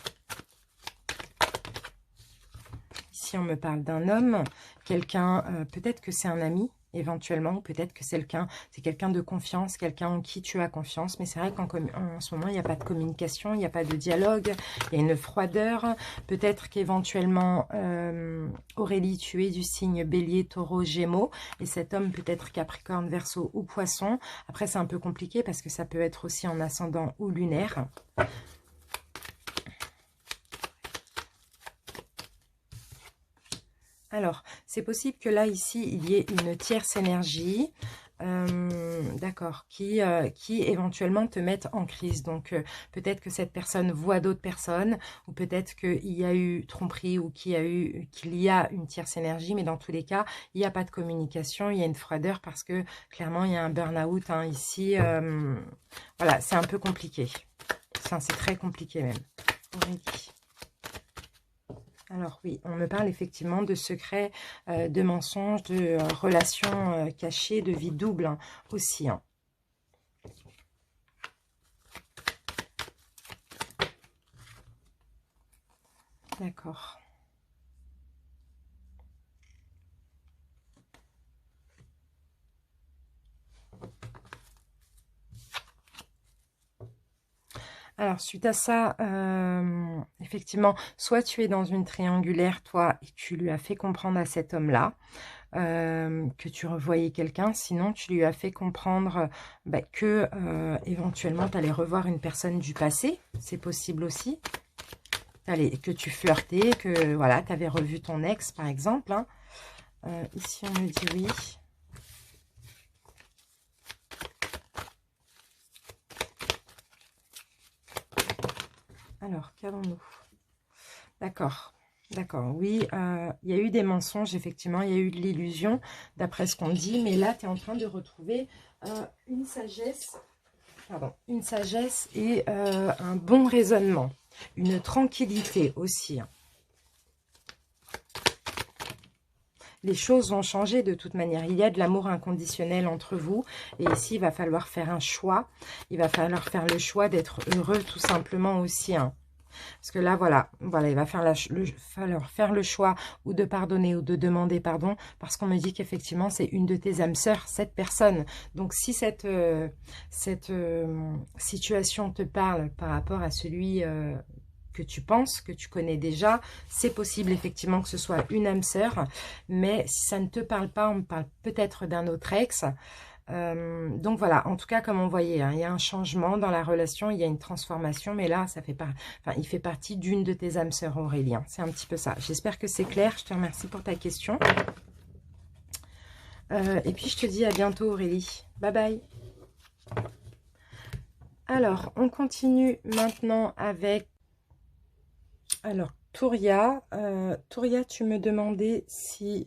Speaker 1: ici, on me parle d'un homme, quelqu'un, peut-être que c'est un ami, éventuellement, ou peut-être que c'est quelqu'un de confiance, quelqu'un en qui tu as confiance, mais c'est vrai qu'en ce moment, il n'y a pas de communication, il n'y a pas de dialogue, il y a une froideur, peut-être qu'éventuellement, Aurélie, tu es du signe Bélier, Taureau, Gémeaux, et cet homme peut être Capricorne, Verseau ou Poisson. Après, c'est un peu compliqué parce que ça peut être aussi en ascendant ou lunaire. Alors, c'est possible que là, ici, il y ait une tierce énergie, d'accord, qui éventuellement te mette en crise. Donc, peut-être que cette personne voit d'autres personnes, ou peut-être qu'il y a eu tromperie, ou qu'il y a une tierce énergie, mais dans tous les cas, il n'y a pas de communication, il y a une froideur, parce que, clairement, il y a un burn-out, hein, ici. Voilà, c'est un peu compliqué. Enfin, c'est très compliqué même. Aurélie. Alors oui, on me parle effectivement de secrets, de mensonges, de relations cachées, de vie double hein, aussi. Hein. D'accord. Alors, suite à ça, effectivement, soit tu es dans une triangulaire, toi, et tu lui as fait comprendre à cet homme-là que tu revoyais quelqu'un. Sinon, tu lui as fait comprendre que éventuellement, tu allais revoir une personne du passé. C'est possible aussi. Que tu flirtais, que voilà, tu avais revu ton ex, par exemple. Hein. Ici, on me dit oui. Alors, qu'avons-nous? D'accord, d'accord. Oui, il y a eu des mensonges, effectivement. Il y a eu de l'illusion, d'après ce qu'on dit. Mais là, tu es en train de retrouver une sagesse, une sagesse et un bon raisonnement. Une tranquillité aussi. Hein. Les choses vont changer de toute manière. Il y a de l'amour inconditionnel entre vous. Et ici, il va falloir faire un choix. Il va falloir faire le choix d'être heureux tout simplement aussi. Hein. Parce que là, voilà, il va falloir faire le choix ou de pardonner ou de demander pardon. Parce qu'on me dit qu'effectivement, c'est une de tes âmes sœurs, cette personne. Donc, si cette situation te parle par rapport à celui... que tu penses, que tu connais déjà, c'est possible effectivement que ce soit une âme sœur, mais si ça ne te parle pas, on me parle peut-être d'un autre ex. Donc voilà, en tout cas comme on voyait, hein, il y a un changement dans la relation, il y a une transformation, mais là, il fait partie d'une de tes âmes sœurs, Aurélien. C'est un petit peu ça. J'espère que c'est clair, je te remercie pour ta question. Et puis je te dis à bientôt Aurélie. Bye bye. Alors, on continue maintenant avec... Alors, Touria, tu me demandais si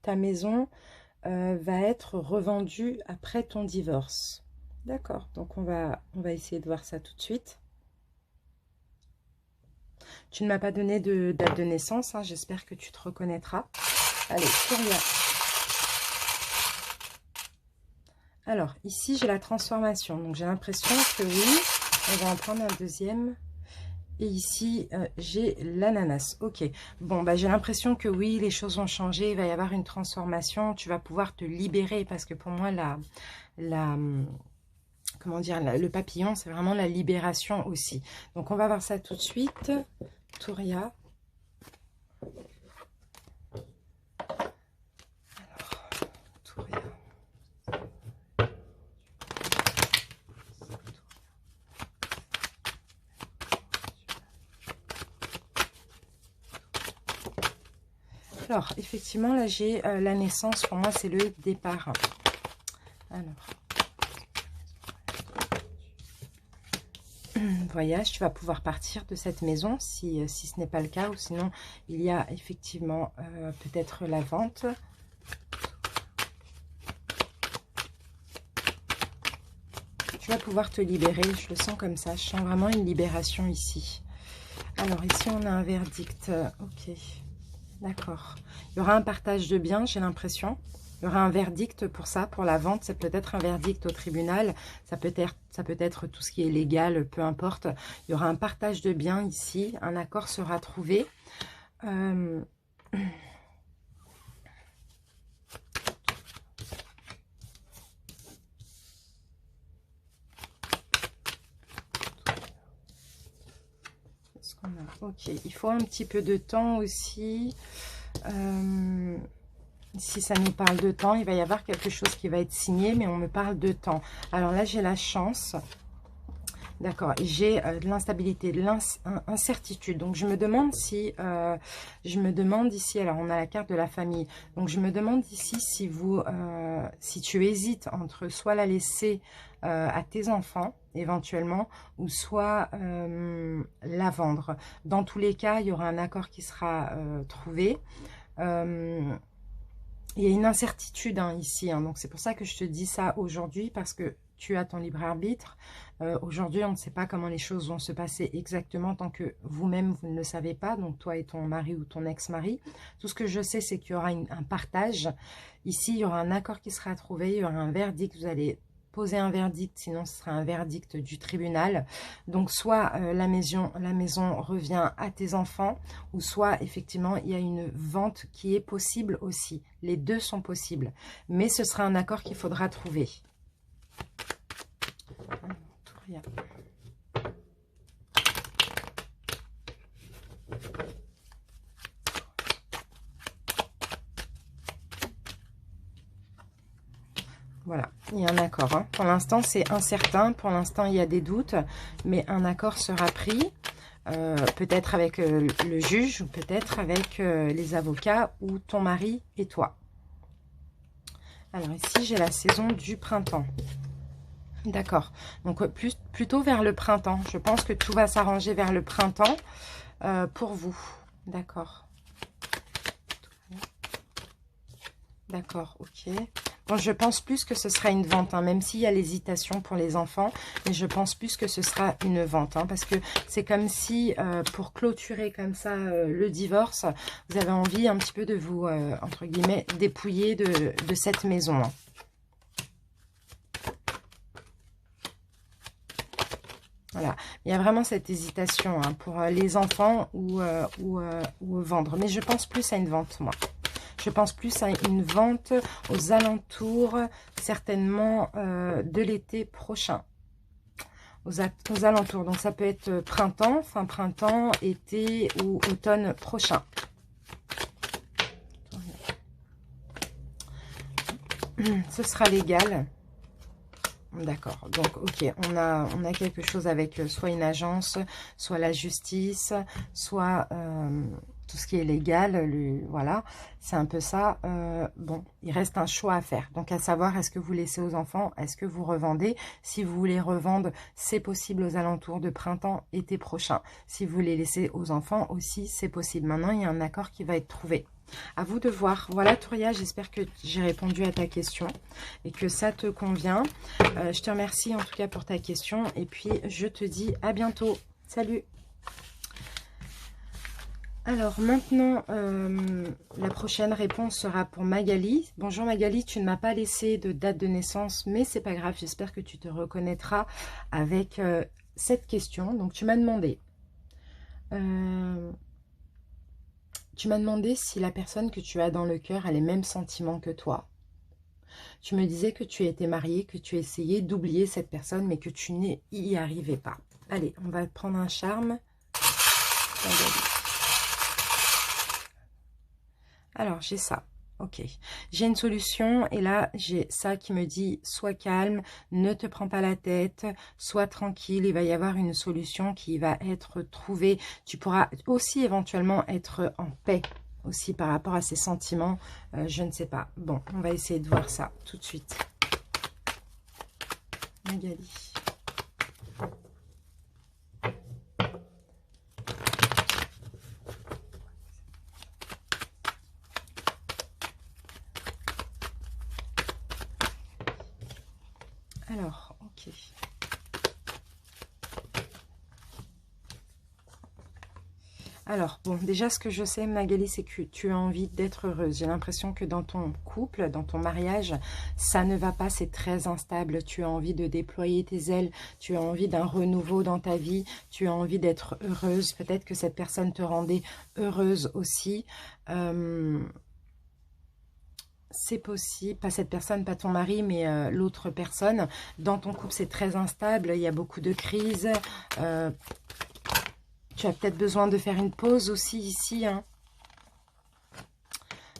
Speaker 1: ta maison va être revendue après ton divorce. D'accord, donc on va essayer de voir ça tout de suite. Tu ne m'as pas donné de date de naissance, hein, j'espère que tu te reconnaîtras. Allez, Touria. Alors, ici, j'ai la transformation, donc j'ai l'impression que oui, on va en prendre un deuxième. Et ici, j'ai l'ananas. Ok. Bon, j'ai l'impression que oui, les choses vont changer. Il va y avoir une transformation. Tu vas pouvoir te libérer. Parce que pour moi, comment dire, le papillon, c'est vraiment la libération aussi. Donc, on va voir ça tout de suite. Touria. Alors, Touria. Alors, effectivement, là, j'ai la naissance. Pour moi, c'est le départ. Alors. Voyage, tu vas pouvoir partir de cette maison si ce n'est pas le cas. Ou sinon, il y a effectivement peut-être la vente. Tu vas pouvoir te libérer. Je le sens comme ça. Je sens vraiment une libération ici. Alors, ici, on a un verdict. Ok. D'accord. Il y aura un partage de biens, j'ai l'impression. Il y aura un verdict pour ça, pour la vente. C'est peut-être un verdict au tribunal. Ça peut être tout ce qui est légal, peu importe. Il y aura un partage de biens ici. Un accord sera trouvé. Qu'est-ce qu'on a? Ok, il faut un petit peu de temps aussi. Si ça nous parle de temps, il va y avoir quelque chose qui va être signé, mais on me parle de temps. Alors là, j'ai la chance. D'accord, j'ai de l'instabilité, de l'incertitude. Donc, je me demande si, alors on a la carte de la famille. Donc, je me demande ici si si tu hésites entre soit la laisser à tes enfants, éventuellement, ou soit la vendre. Dans tous les cas, il y aura un accord qui sera trouvé. Il y a une incertitude ici, donc c'est pour ça que je te dis ça aujourd'hui, parce que tu as ton libre arbitre. Aujourd'hui, on ne sait pas comment les choses vont se passer exactement tant que vous-même, vous ne le savez pas, donc toi et ton mari ou ton ex-mari. Tout ce que je sais, c'est qu'il y aura un partage. Ici, il y aura un accord qui sera trouvé, il y aura un verdict, vous allez poser un verdict, sinon ce sera un verdict du tribunal. Donc soit la maison revient à tes enfants, ou soit effectivement il y a une vente qui est possible aussi. Les deux sont possibles, mais ce sera un accord qu'il faudra trouver. Voilà, il y a un accord. Pour l'instant, c'est incertain. Pour l'instant, il y a des doutes, mais un accord sera pris. Peut-être avec le juge, ou peut-être avec les avocats, ou ton mari et toi. Alors ici, j'ai la saison du printemps. D'accord. Donc, plutôt vers le printemps. Je pense que tout va s'arranger vers le printemps pour vous. D'accord. D'accord, ok. Bon, je pense plus que ce sera une vente, même s'il y a l'hésitation pour les enfants, mais je pense plus que ce sera une vente, parce que c'est comme si, pour clôturer comme ça le divorce, vous avez envie un petit peu de vous, entre guillemets, dépouiller de cette maison. Voilà, il y a vraiment cette hésitation pour les enfants ou vendre, mais je pense plus à une vente, moi. Je pense plus à une vente aux alentours, certainement, de l'été prochain. Aux alentours. Donc, ça peut être printemps, fin printemps, été ou automne prochain. Ce sera légal. D'accord. Donc, ok, on a quelque chose avec soit une agence, soit la justice, soit tout ce qui est légal. Voilà, c'est un peu ça. Bon, il reste un choix à faire. Donc, à savoir, est-ce que vous laissez aux enfants, est-ce que vous revendez? Si vous voulez revendre, c'est possible aux alentours de printemps, été prochain. Si vous les laissez aux enfants aussi, c'est possible. Maintenant, il y a un accord qui va être trouvé. À vous de voir. Voilà, Touria, j'espère que j'ai répondu à ta question et que ça te convient. Je te remercie en tout cas pour ta question et puis je te dis à bientôt. Salut! Alors maintenant, la prochaine réponse sera pour Magali. Bonjour Magali, tu ne m'as pas laissé de date de naissance, mais c'est pas grave, j'espère que tu te reconnaîtras avec cette question. Donc tu m'as demandé... Tu m'as demandé si la personne que tu as dans le cœur a les mêmes sentiments que toi. Tu me disais que tu étais mariée, que tu essayais d'oublier cette personne, mais que tu n'y arrivais pas. Allez, on va prendre un charme. Alors, j'ai ça. Ok, j'ai une solution et là, j'ai ça qui me dit « Sois calme, ne te prends pas la tête, sois tranquille, il va y avoir une solution qui va être trouvée. Tu pourras aussi éventuellement être en paix aussi par rapport à ces sentiments, je ne sais pas. Bon, on va essayer de voir ça tout de suite. Magali. Alors, ok. Alors, bon, déjà, ce que je sais, Magali, c'est que tu as envie d'être heureuse. J'ai l'impression que dans ton couple, dans ton mariage, ça ne va pas, c'est très instable. Tu as envie de déployer tes ailes, tu as envie d'un renouveau dans ta vie, tu as envie d'être heureuse. Peut-être que cette personne te rendait heureuse aussi. C'est possible, pas cette personne, pas ton mari, mais l'autre personne. Dans ton couple, c'est très instable, il y a beaucoup de crises. Tu as peut-être besoin de faire une pause aussi ici, hein.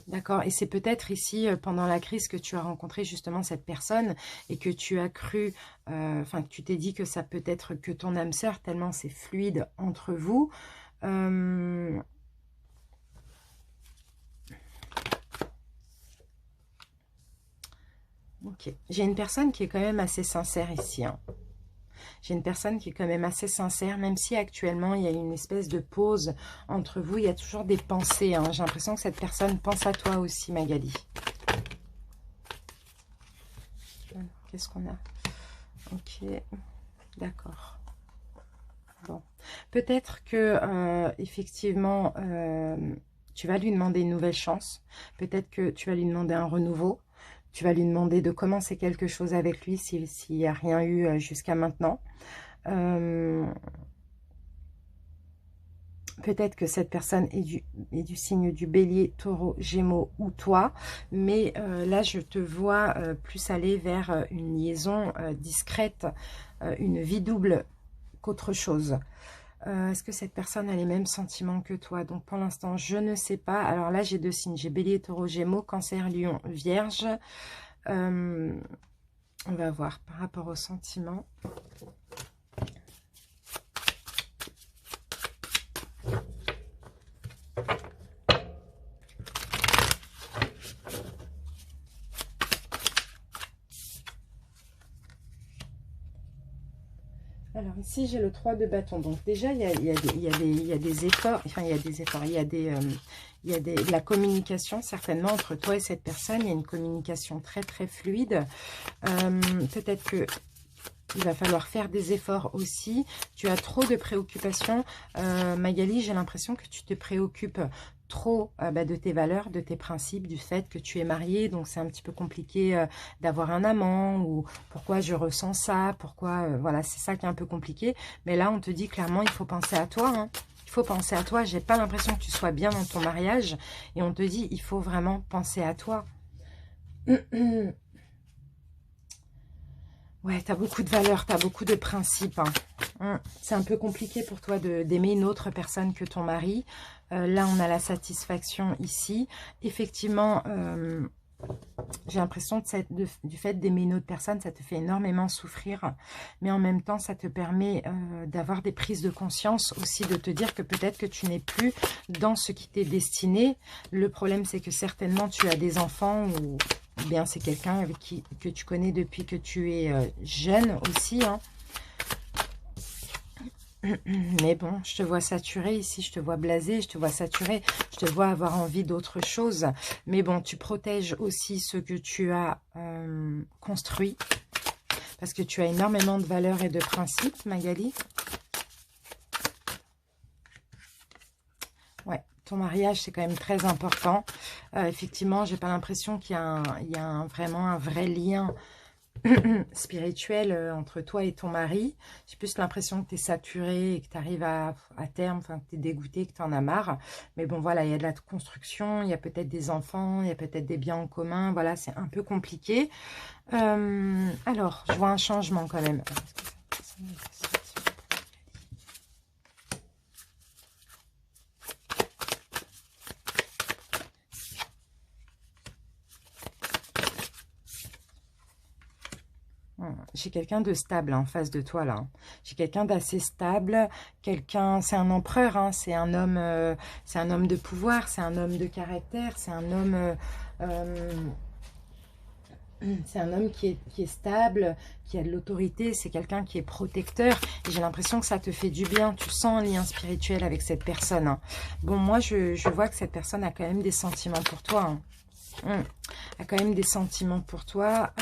Speaker 1: D'accord, et c'est peut-être ici, pendant la crise, que tu as rencontré justement cette personne et que tu as cru, enfin, que tu t'es dit que ça peut être que ton âme sœur, tellement c'est fluide entre vous. Ok, j'ai une personne qui est quand même assez sincère ici, hein. J'ai une personne qui est quand même assez sincère, même si actuellement il y a une espèce de pause entre vous, il y a toujours des pensées, hein. J'ai l'impression que cette personne pense à toi aussi, Magali. Qu'est-ce qu'on a? Ok, d'accord. Bon, peut-être que effectivement, tu vas lui demander une nouvelle chance. Peut-être que tu vas lui demander un renouveau. Tu vas lui demander de commencer quelque chose avec lui s'il n'y a rien eu jusqu'à maintenant. Peut-être que cette personne est du signe du bélier, taureau, gémeaux ou toi. Mais là, je te vois plus aller vers une liaison discrète, une vie double qu'autre chose. Est-ce que cette personne a les mêmes sentiments que toi? Donc pour l'instant, je ne sais pas. Alors là, j'ai 2 signes. J'ai bélier, taureau, gémeaux, cancer, lion, vierge. On va voir par rapport aux sentiments. Alors ici, j'ai le 3 de bâton. Donc déjà, il y a des efforts. Enfin, il y a des efforts. Il y a de la communication, certainement, entre toi et cette personne. Il y a une communication très, très fluide. Peut-être que il va falloir faire des efforts aussi. Tu as trop de préoccupations. Magali, j'ai l'impression que tu te préoccupes trop de tes valeurs, de tes principes, du fait que tu es mariée. Donc, c'est un petit peu compliqué d'avoir un amant ou pourquoi je ressens ça, pourquoi... voilà, c'est ça qui est un peu compliqué. Mais là, on te dit clairement, il faut penser à toi, hein. Il faut penser à toi. J'ai pas l'impression que tu sois bien dans ton mariage. Et on te dit, il faut vraiment penser à toi. Ouais, tu as beaucoup de valeurs, tu as beaucoup de principes, hein. C'est un peu compliqué pour toi d'aimer une autre personne que ton mari. Là, on a la satisfaction ici. Effectivement, j'ai l'impression que du fait d'aimer une autre personne, ça te fait énormément souffrir. Mais en même temps, ça te permet d'avoir des prises de conscience aussi, de te dire que peut-être que tu n'es plus dans ce qui t'est destiné. Le problème, c'est que certainement, tu as des enfants ou bien c'est quelqu'un avec que tu connais depuis que tu es jeune aussi, hein. Mais bon, je te vois saturé ici, je te vois blasé, je te vois saturé, je te vois avoir envie d'autre chose. Mais bon, tu protèges aussi ce que tu as construit, parce que tu as énormément de valeurs et de principes, Magali. Ouais, ton mariage, c'est quand même très important. Effectivement, j'ai pas l'impression qu'il y a vraiment un vrai lien spirituel entre toi et ton mari. J'ai plus l'impression que tu es saturé et que tu arrives à terme, enfin que tu es dégoûté, que tu en as marre. Mais bon, voilà, il y a de la construction, il y a peut-être des enfants, il y a peut-être des biens en commun. Voilà, c'est un peu compliqué. Alors, je vois un changement quand même. J'ai quelqu'un de stable en face de toi là. J'ai quelqu'un d'assez stable. Quelqu'un, c'est un empereur, hein, c'est un homme de pouvoir, c'est un homme de caractère, c'est un homme qui est stable, qui a de l'autorité, c'est quelqu'un qui est protecteur. Et j'ai l'impression que ça te fait du bien. Tu sens un lien spirituel avec cette personne, hein. Bon, moi, je vois que cette personne a quand même des sentiments pour toi, hein. A quand même des sentiments pour toi.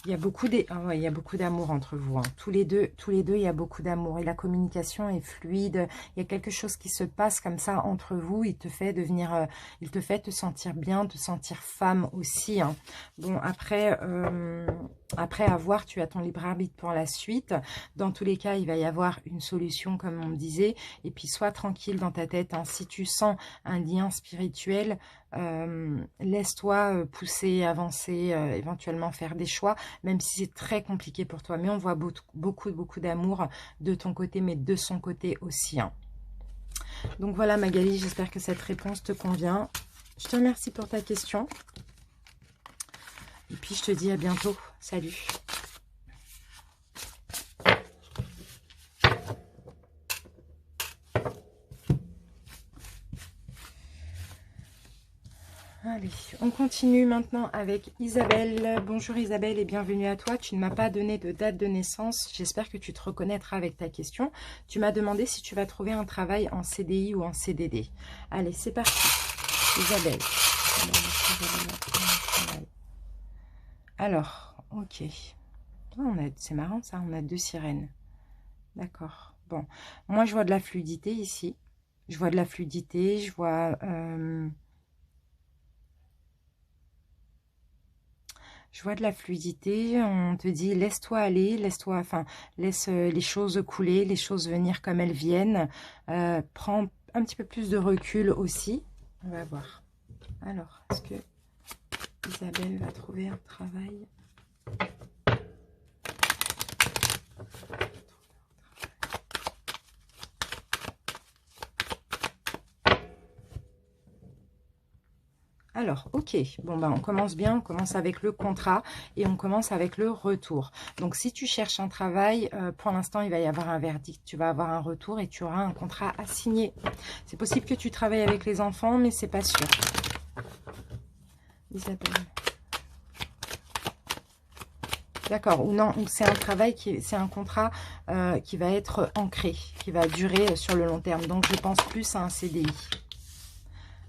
Speaker 1: Il y a beaucoup il y a beaucoup d'amour entre vous. Hein. Tous les deux, il y a beaucoup d'amour. Et la communication est fluide. Il y a quelque chose qui se passe comme ça entre vous. Il te fait devenir, il te fait te sentir bien, te sentir femme aussi. Hein. Bon, après avoir, tu as ton libre arbitre pour la suite. Dans tous les cas, il va y avoir une solution, comme on me disait. Et puis, sois tranquille dans ta tête. Hein. Si tu sens un lien spirituel, laisse-toi pousser, avancer, éventuellement faire des choix, même si c'est très compliqué pour toi. Mais on voit beaucoup d'amour de ton côté, mais de son côté aussi. Hein. Donc voilà Magali, j'espère que cette réponse te convient. Je te remercie pour ta question. Et puis je te dis à bientôt. Salut. Allez, on continue maintenant avec Isabelle. Bonjour Isabelle et bienvenue à toi. Tu ne m'as pas donné de date de naissance. J'espère que tu te reconnaîtras avec ta question. Tu m'as demandé si tu vas trouver un travail en CDI ou en CDD. Allez, c'est parti. Isabelle. Alors, ok. Oh, c'est marrant ça, on a 2 sirènes. D'accord. Bon, moi je vois de la fluidité ici. Je vois de la fluidité, je vois... Je vois de la fluidité, on te dit laisse-toi aller, laisse les choses couler, les choses venir comme elles viennent. Prends un petit peu plus de recul aussi. On va voir. Alors, est-ce que Isabelle va trouver un travail ? Alors, ok, bon ben on commence bien, on commence avec le contrat et on commence avec le retour. Donc si tu cherches un travail, pour l'instant il va y avoir un verdict, tu vas avoir un retour et tu auras un contrat à signer. C'est possible que tu travailles avec les enfants, mais c'est pas sûr. Isabelle. D'accord, ou non, c'est un travail, c'est un contrat qui va être ancré, qui va durer sur le long terme. Donc je pense plus à un CDI.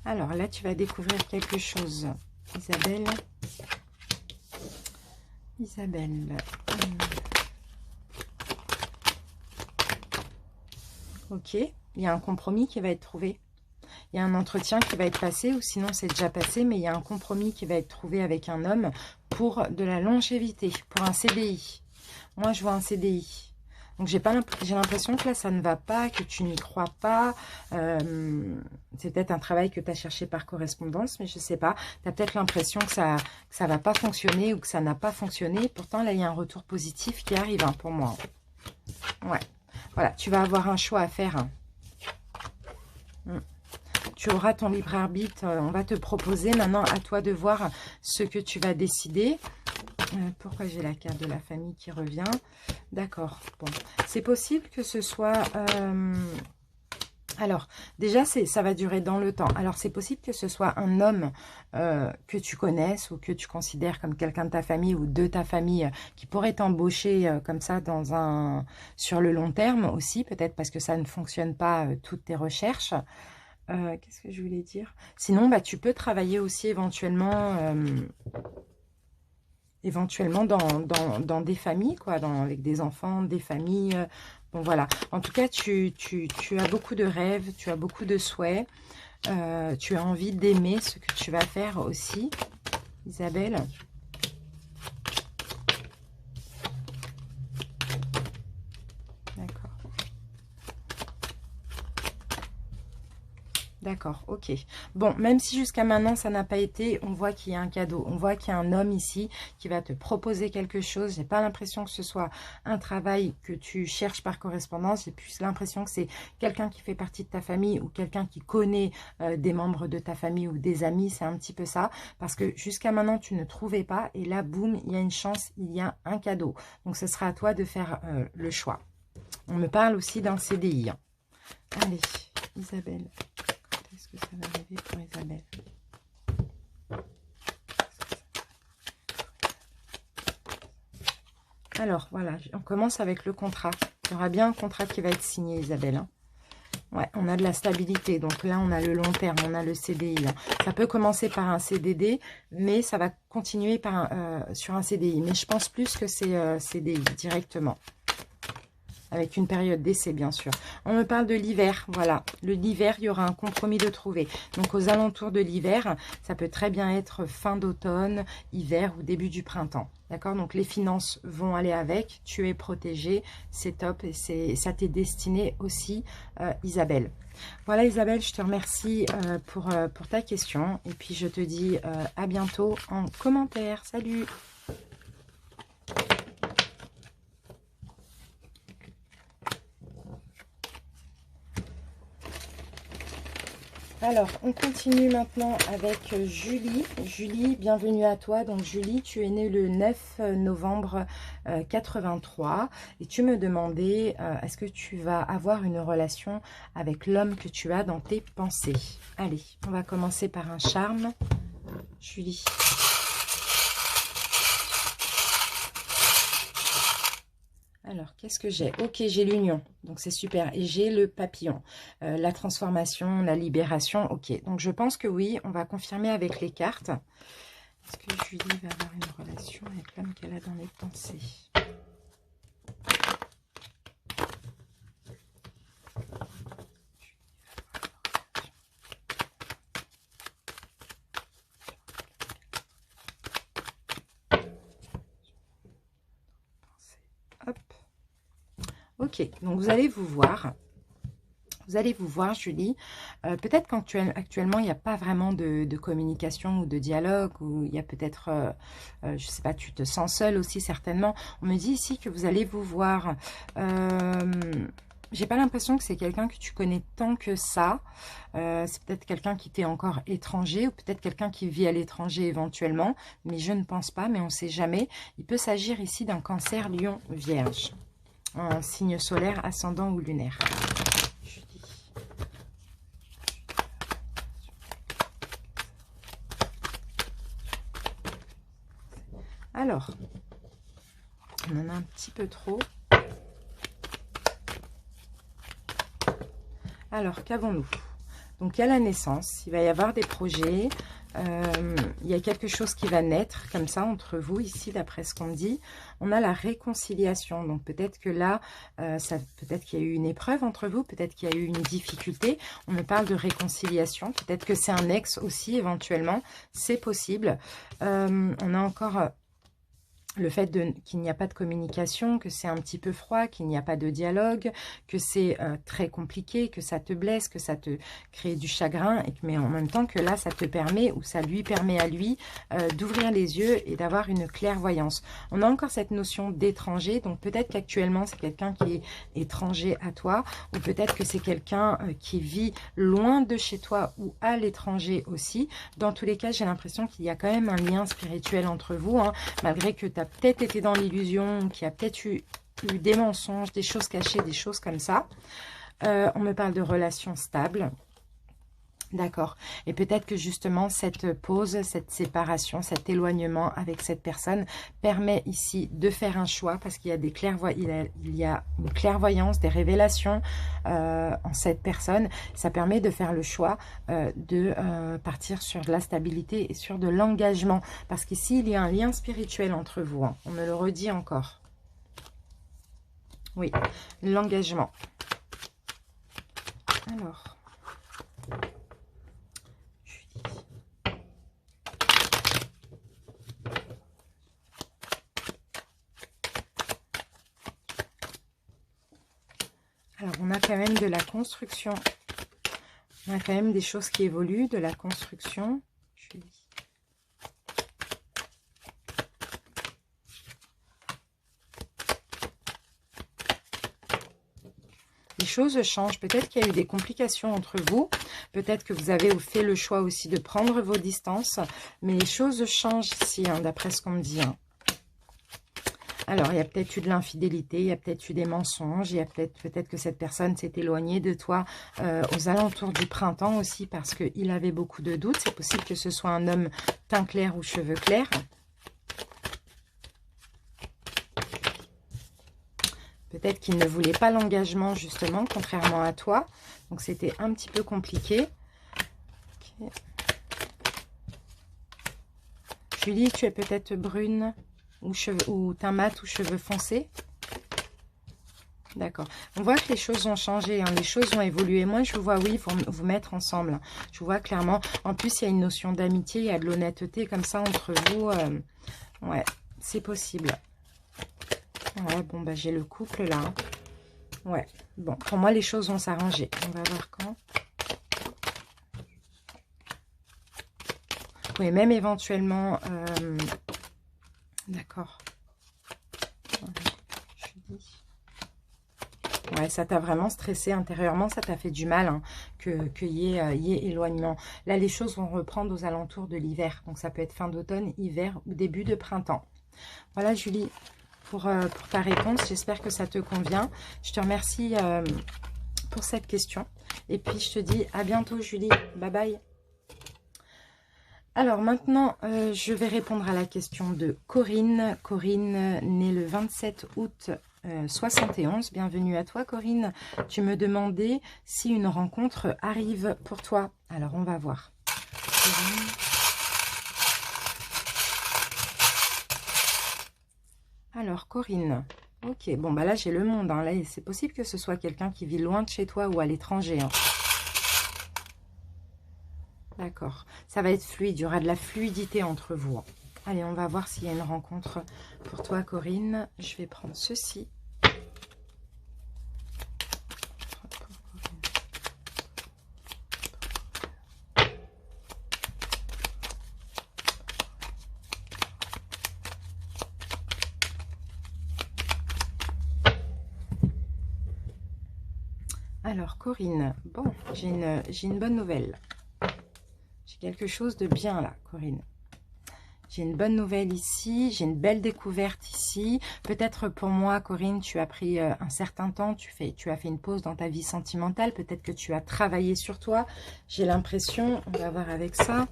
Speaker 1: Alors là, tu vas découvrir quelque chose. Isabelle. Isabelle. Ok, il y a un compromis qui va être trouvé. Il y a un entretien qui va être passé, ou sinon c'est déjà passé, mais il y a un compromis qui va être trouvé avec un homme pour de la longévité, pour un CDI. Moi, je vois un CDI. Donc, j'ai l'impression que là, ça ne va pas, que tu n'y crois pas. C'est peut-être un travail que tu as cherché par correspondance, mais je ne sais pas. Tu as peut-être l'impression que ça va pas fonctionner ou que ça n'a pas fonctionné. Pourtant, là, il y a un retour positif qui arrive hein, pour moi. Ouais. Voilà, tu vas avoir un choix à faire. Hein. Tu auras ton libre arbitre. On va te proposer maintenant à toi de voir ce que tu vas décider. Pourquoi j'ai la carte de la famille qui revient? D'accord. Bon, c'est possible que ce soit... Alors, déjà, ça va durer dans le temps. Alors, c'est possible que ce soit un homme que tu connaisses ou que tu considères comme quelqu'un de ta famille ou de ta famille qui pourrait t'embaucher comme ça sur le long terme aussi, peut-être parce que ça ne fonctionne pas toutes tes recherches. Qu'est-ce que je voulais dire? Sinon, bah, tu peux travailler aussi éventuellement dans des familles, quoi, avec des enfants, des familles. Bon, voilà. En tout cas, tu as beaucoup de rêves, tu as beaucoup de souhaits. Tu as envie d'aimer ce que tu vas faire aussi, Isabelle. D'accord. D'accord, ok. Bon, même si jusqu'à maintenant ça n'a pas été, on voit qu'il y a un cadeau. On voit qu'il y a un homme ici qui va te proposer quelque chose. J'ai pas l'impression que ce soit un travail que tu cherches par correspondance. J'ai plus l'impression que c'est quelqu'un qui fait partie de ta famille ou quelqu'un qui connaît des membres de ta famille ou des amis. C'est un petit peu ça. Parce que jusqu'à maintenant, tu ne trouvais pas. Et là, boum, il y a une chance, il y a un cadeau. Donc, ce sera à toi de faire le choix. On me parle aussi d'un CDI. Hein. Allez, Isabelle. Est-ce que ça va arriver pour Isabelle? Alors, voilà, on commence avec le contrat. Il y aura bien un contrat qui va être signé, Isabelle. Hein. Ouais, on a de la stabilité. Donc là, on a le long terme, on a le CDI. Là. Ça peut commencer par un CDD, mais ça va continuer par sur un CDI. Mais je pense plus que c'est CDI directement. Avec une période d'essai, bien sûr. On me parle de l'hiver, voilà. L'hiver, il y aura un compromis de trouver. Donc, aux alentours de l'hiver, ça peut très bien être fin d'automne, hiver ou début du printemps. D'accord? Donc, les finances vont aller avec. Tu es protégé, c'est top. Et ça t'est destiné aussi, Isabelle. Voilà, Isabelle, je te remercie pour ta question. Et puis, je te dis à bientôt en commentaire. Salut! Alors, on continue maintenant avec Julie. Julie, bienvenue à toi. Donc, Julie, tu es née le 9 novembre 83 et tu me demandais, est-ce que tu vas avoir une relation avec l'homme que tu as dans tes pensées? Allez, on va commencer par un charme. Julie. Alors, qu'est-ce que j'ai? Ok, j'ai l'union, donc c'est super. Et j'ai le papillon, la transformation, la libération. Ok, donc je pense que oui, on va confirmer avec les cartes. Est-ce que Julie va avoir une relation avec l'homme qu'elle a dans les pensées? Hop. Ok, donc vous allez vous voir. Vous allez vous voir, Julie. Peut-être qu'actuellement, il n'y a pas vraiment de communication ou de dialogue, ou il y a peut-être, je ne sais pas, tu te sens seule aussi, certainement. On me dit ici que vous allez vous voir. J'ai pas l'impression que c'est quelqu'un que tu connais tant que ça. C'est peut-être quelqu'un qui t'est encore étranger, ou peut-être quelqu'un qui vit à l'étranger éventuellement, mais je ne pense pas, mais on ne sait jamais. Il peut s'agir ici d'un cancer lion vierge, un signe solaire, ascendant ou lunaire. Alors, on en a un petit peu trop. Alors, qu'avons-nous? Donc, il y a la naissance, il va y avoir des projets, il y a quelque chose qui va naître comme ça entre vous ici, d'après ce qu'on me dit. On a la réconciliation, donc peut-être que là, peut-être qu'il y a eu une épreuve entre vous, peut-être qu'il y a eu une difficulté. On me parle de réconciliation, peut-être que c'est un ex aussi éventuellement, c'est possible. On a encore le fait qu'il n'y a pas de communication, que c'est un petit peu froid, qu'il n'y a pas de dialogue, que c'est très compliqué, que ça te blesse, que ça te crée du chagrin, mais en même temps que là, ça te permet, ou ça lui permet à lui, d'ouvrir les yeux et d'avoir une clairvoyance. On a encore cette notion d'étranger, donc peut-être qu'actuellement, c'est quelqu'un qui est étranger à toi, ou peut-être que c'est quelqu'un qui vit loin de chez toi ou à l'étranger aussi. Dans tous les cas, j'ai l'impression qu'il y a quand même un lien spirituel entre vous, hein, malgré que tu as peut-être été dans l'illusion, qu'il y a peut-être eu des mensonges, des choses cachées, des choses comme ça. On me parle de relations stables. D'accord. Et peut-être que justement cette pause, cette séparation, cet éloignement avec cette personne permet ici de faire un choix parce qu'il y a des il y a une clairvoyance, des révélations en cette personne. Ça permet de faire le choix de partir sur de la stabilité et sur de l'engagement. Parce qu'ici, il y a un lien spirituel entre vous. Hein. On me le redit encore. Oui, l'engagement. Alors... Alors, on a quand même de la construction. On a quand même des choses qui évoluent, de la construction. Les choses changent. Peut-être qu'il y a eu des complications entre vous. Peut-être que vous avez fait le choix aussi de prendre vos distances. Mais les choses changent ici, hein, d'après ce qu'on me dit. Hein. Alors, il y a peut-être eu de l'infidélité, il y a peut-être eu des mensonges, il y a peut-être que cette personne s'est éloignée de toi aux alentours du printemps aussi parce qu'il avait beaucoup de doutes. C'est possible que ce soit un homme teint clair ou cheveux clairs. Peut-être qu'il ne voulait pas l'engagement, justement, contrairement à toi. Donc, c'était un petit peu compliqué. Okay. Julie, tu es peut-être brune ou teint mat ou cheveux foncés. D'accord. On voit que les choses ont changé, hein. Les choses ont évolué. Moi, je vous vois, oui, vous mettre ensemble. Je vous vois clairement. En plus, il y a une notion d'amitié, il y a de l'honnêteté comme ça entre vous. Ouais, c'est possible. Ouais, bon, bah, j'ai le couple là. Hein. Ouais, bon, pour moi, les choses vont s'arranger. On va voir quand. Oui, même éventuellement... D'accord. Ouais, ça t'a vraiment stressé intérieurement, ça t'a fait du mal, hein, qu'il y ait éloignement. Là, les choses vont reprendre aux alentours de l'hiver. Donc, ça peut être fin d'automne, hiver ou début de printemps. Voilà, Julie, pour ta réponse. J'espère que ça te convient. Je te remercie pour cette question. Et puis, je te dis à bientôt, Julie. Bye bye. Alors maintenant, je vais répondre à la question de Corinne. Corinne, née le 27 août 71. Bienvenue à toi, Corinne. Tu me demandais si une rencontre arrive pour toi. Alors, on va voir. Corinne. Alors, Corinne. Ok, bon, bah là, j'ai le monde. Hein. Là, c'est possible que ce soit quelqu'un qui vit loin de chez toi ou à l'étranger. Hein. D'accord. Ça va être fluide. Il y aura de la fluidité entre vous. Allez, on va voir s'il y a une rencontre pour toi, Corinne. Je vais prendre ceci. Alors, Corinne, bon, j'ai une bonne nouvelle. J'ai quelque chose de bien là, Corinne. J'ai une bonne nouvelle ici, j'ai une belle découverte ici. Peut-être pour moi, Corinne, tu as pris un certain temps, tu as fait une pause dans ta vie sentimentale. Peut-être que tu as travaillé sur toi. J'ai l'impression, on va voir avec ça.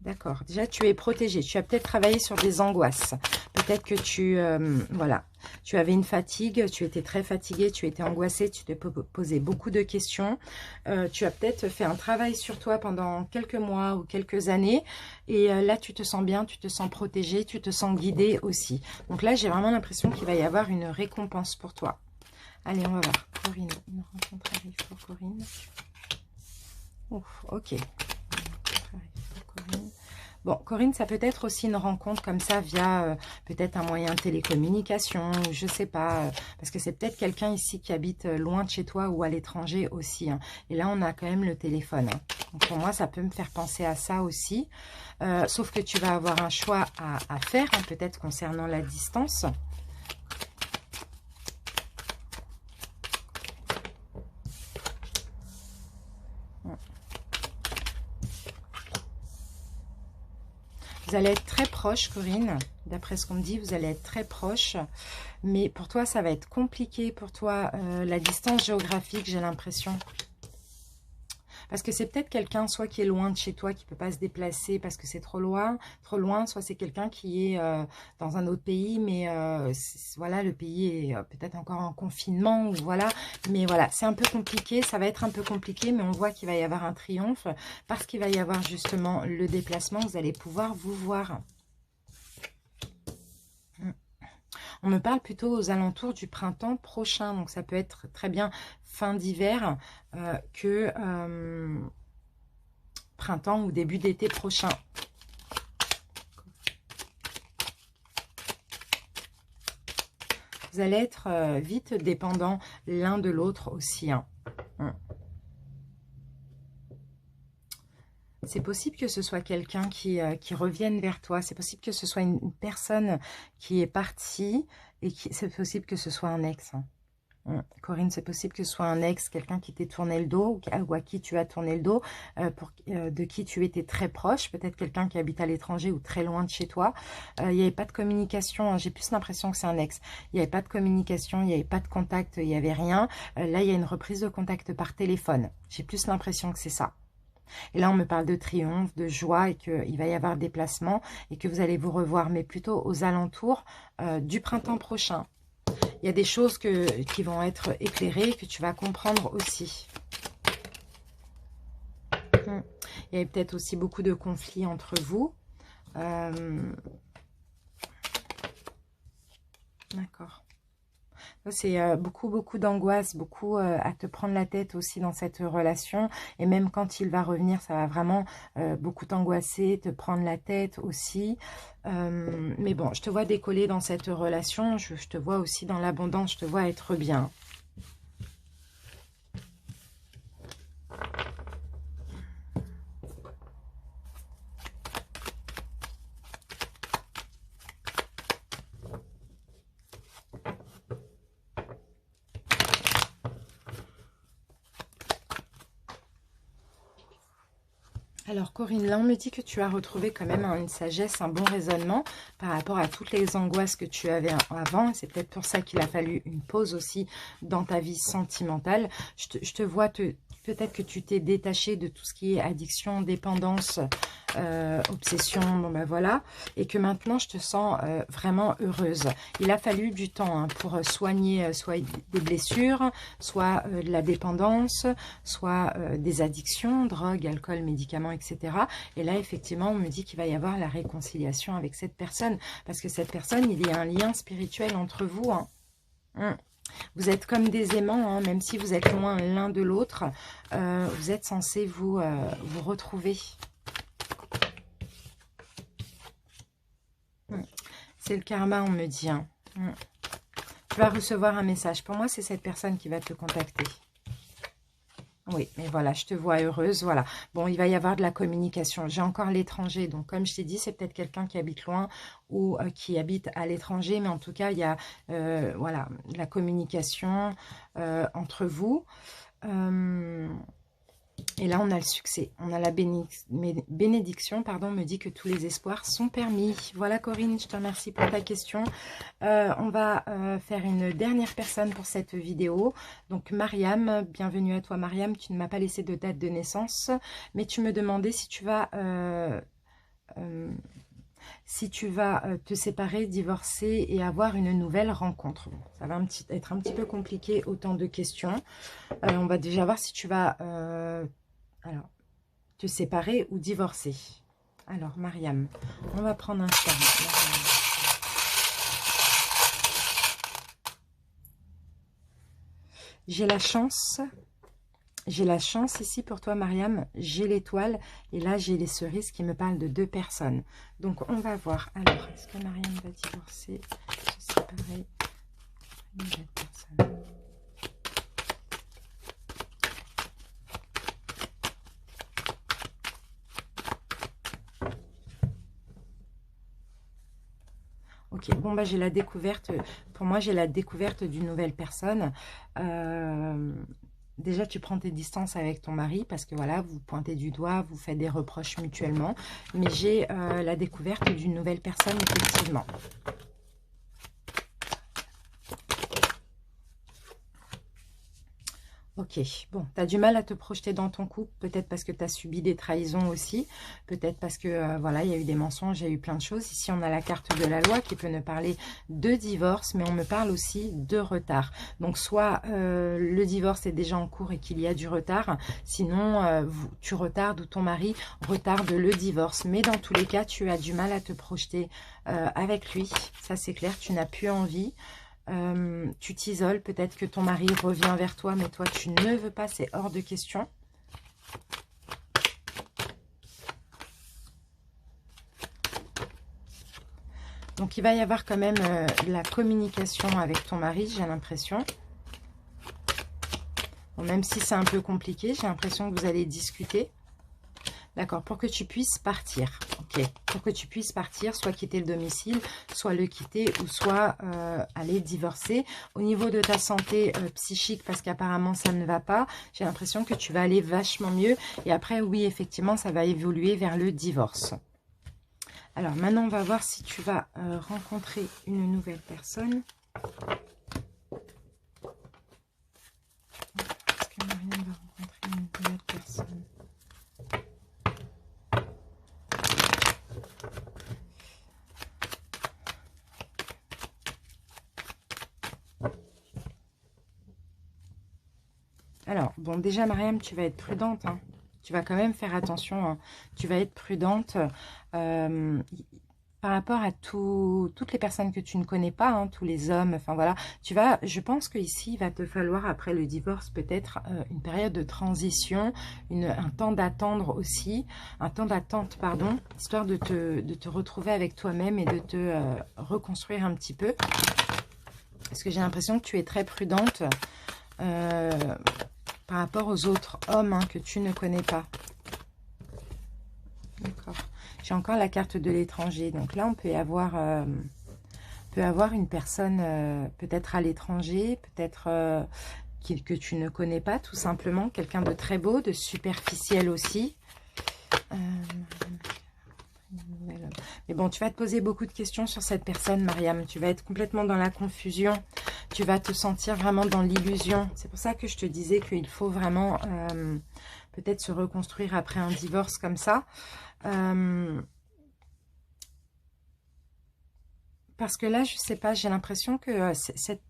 Speaker 1: D'accord, déjà tu es protégée. Tu as peut-être travaillé sur des angoisses. Peut-être que voilà, tu avais une fatigue, tu étais très fatiguée, tu étais angoissée, tu te posais beaucoup de questions. Tu as peut-être fait un travail sur toi pendant quelques mois ou quelques années. Et là, tu te sens bien, tu te sens protégée, tu te sens guidée aussi. Donc là, j'ai vraiment l'impression qu'il va y avoir une récompense pour toi. Allez, on va voir. Corinne, une rencontre arrive pour Corinne. Ouf, ok. Bon, Corinne, ça peut être aussi une rencontre comme ça via peut-être un moyen de télécommunication, je sais pas, parce que c'est peut-être quelqu'un ici qui habite loin de chez toi ou à l'étranger aussi. Hein. Et là, on a quand même le téléphone. Hein. Donc pour moi, ça peut me faire penser à ça aussi. Sauf que tu vas avoir un choix à faire, hein, peut-être concernant la distance. Vous allez être très proche, Corinne. D'après ce qu'on me dit, vous allez être très proche. Mais pour toi, ça va être compliqué. Pour toi, la distance géographique, j'ai l'impression. Parce que c'est peut-être quelqu'un, soit qui est loin de chez toi, qui ne peut pas se déplacer parce que c'est trop loin, soit c'est quelqu'un qui est dans un autre pays, mais voilà, le pays est peut-être encore en confinement, ou voilà. Mais voilà, c'est un peu compliqué, ça va être un peu compliqué, mais on voit qu'il va y avoir un triomphe, parce qu'il va y avoir justement le déplacement, vous allez pouvoir vous voir. On me parle plutôt aux alentours du printemps prochain, donc ça peut être très bien fin d'hiver que printemps ou début d'été prochain. Vous allez être vite dépendants l'un de l'autre aussi. Hein. C'est possible que ce soit quelqu'un qui revienne vers toi. C'est possible que ce soit une personne qui est partie et c'est possible que ce soit un ex. Hein. Corinne, c'est possible que ce soit un ex, quelqu'un qui t'ait tourné le dos ou à qui tu as tourné le dos, de qui tu étais très proche, peut-être quelqu'un qui habite à l'étranger ou très loin de chez toi. Il n'y avait pas de communication, hein, j'ai plus l'impression que c'est un ex. Il n'y avait pas de communication, il n'y avait pas de contact, il n'y avait rien. Là, il y a une reprise de contact par téléphone. J'ai plus l'impression que c'est ça. Et là, on me parle de triomphe, de joie et qu'il va y avoir des placements et que vous allez vous revoir, mais plutôt aux alentours du printemps prochain. Il y a des choses qui vont être éclairées, que tu vas comprendre aussi. Il y a peut-être aussi beaucoup de conflits entre vous. D'accord. C'est beaucoup d'angoisse, beaucoup à te prendre la tête aussi dans cette relation. Et même quand il va revenir, ça va vraiment beaucoup t'angoisser, te prendre la tête aussi. Mais bon, je te vois décoller dans cette relation. Je te vois aussi dans l'abondance, je te vois être bien. Alors Corinne, là on me dit que tu as retrouvé quand même une sagesse, un bon raisonnement par rapport à toutes les angoisses que tu avais avant. C'est peut-être pour ça qu'il a fallu une pause aussi dans ta vie sentimentale. Je te vois, peut-être que tu t'es détaché de tout ce qui est addiction, dépendance, obsession, bon ben voilà. Et que maintenant je te sens vraiment heureuse. Il a fallu du temps hein, pour soigner soit des blessures, soit de la dépendance, soit des addictions, drogue, alcool, médicaments, etc. Et là, effectivement, on me dit qu'il va y avoir la réconciliation avec cette personne. Parce que cette personne, il y a un lien spirituel entre vous. Hein. Vous êtes comme des aimants, hein, même si vous êtes loin l'un de l'autre. Vous êtes censés vous retrouver. C'est le karma, on me dit. Hein. Tu vas recevoir un message. Pour moi, c'est cette personne qui va te contacter. Oui, mais voilà, je te vois heureuse, voilà. Bon, il va y avoir de la communication. J'ai encore l'étranger, donc comme je t'ai dit, c'est peut-être quelqu'un qui habite loin ou qui habite à l'étranger, mais en tout cas, il y a voilà, de la communication entre vous. Et là, on a le succès. On a la bénédiction, pardon, me dit que tous les espoirs sont permis. Voilà, Corinne, je te remercie pour ta question. On va faire une dernière personne pour cette vidéo. Donc, Mariam, bienvenue à toi, Mariam. Tu ne m'as pas laissé de date de naissance, mais tu me demandais si tu vas... te séparer, divorcer et avoir une nouvelle rencontre. Bon, ça va être un petit peu compliqué, autant de questions. On va déjà voir si tu vas alors, te séparer ou divorcer. Alors, Mariam, on va prendre un charme. J'ai la chance. J'ai la chance ici pour toi, Mariam. J'ai l'étoile. Et là, j'ai les cerises qui me parlent de 2 personnes. Donc, on va voir. Alors, est-ce que Mariam va divorcer, se séparer, une nouvelle personne? Ok, bon, bah, j'ai la découverte. Pour moi, j'ai la découverte d'une nouvelle personne. Déjà, tu prends tes distances avec ton mari parce que voilà, vous pointez du doigt, vous faites des reproches mutuellement. Mais j'ai la découverte d'une nouvelle personne, effectivement. Ok, bon, tu as du mal à te projeter dans ton couple, peut-être parce que tu as subi des trahisons aussi, peut-être parce que, voilà, il y a eu des mensonges, il y a eu plein de choses. Ici, on a la carte de la loi qui peut nous parler de divorce, mais on me parle aussi de retard. Donc, soit le divorce est déjà en cours et qu'il y a du retard, sinon, tu retardes ou ton mari retarde le divorce. Mais dans tous les cas, tu as du mal à te projeter avec lui, ça c'est clair, tu n'as plus envie. Tu t'isoles, peut-être que ton mari revient vers toi, mais toi tu ne veux pas, c'est hors de question. Donc il va y avoir quand même de la communication avec ton mari, j'ai l'impression. Bon, même si c'est un peu compliqué, j'ai l'impression que vous allez discuter. D'accord, pour que tu puisses partir. Ok, pour que tu puisses partir, soit quitter le domicile, soit le quitter ou soit aller divorcer. Au niveau de ta santé psychique, parce qu'apparemment ça ne va pas, j'ai l'impression que tu vas aller vachement mieux. Et après, oui, effectivement, ça va évoluer vers le divorce. Alors maintenant, on va voir si tu vas rencontrer une nouvelle personne. Est-ce que Marianne va rencontrer une nouvelle personne ? Alors, bon, déjà, Mariam, tu vas être prudente, hein. Tu vas quand même faire attention, hein. Tu vas être prudente euh, par rapport à toutes les personnes que tu ne connais pas, hein, tous les hommes, enfin voilà. Je pense qu'ici, il va te falloir, après le divorce, peut-être une période de transition, un temps d'attendre aussi, un temps d'attente, pardon, histoire de te retrouver avec toi-même et de te reconstruire un petit peu. Parce que j'ai l'impression que tu es très prudente euh, par rapport aux autres hommes, hein, que tu ne connais pas. D'accord. J'ai encore la carte de l'étranger. Donc là, on peut avoir une personne peut-être à l'étranger, peut-être que tu ne connais pas, tout simplement. Quelqu'un de très beau, de superficiel aussi. Mais bon, tu vas te poser beaucoup de questions sur cette personne, Mariam. Tu vas être complètement dans la confusion. Tu vas te sentir vraiment dans l'illusion. C'est pour ça que je te disais qu'il faut vraiment peut-être se reconstruire après un divorce comme ça. Parce que là, je sais pas, j'ai l'impression que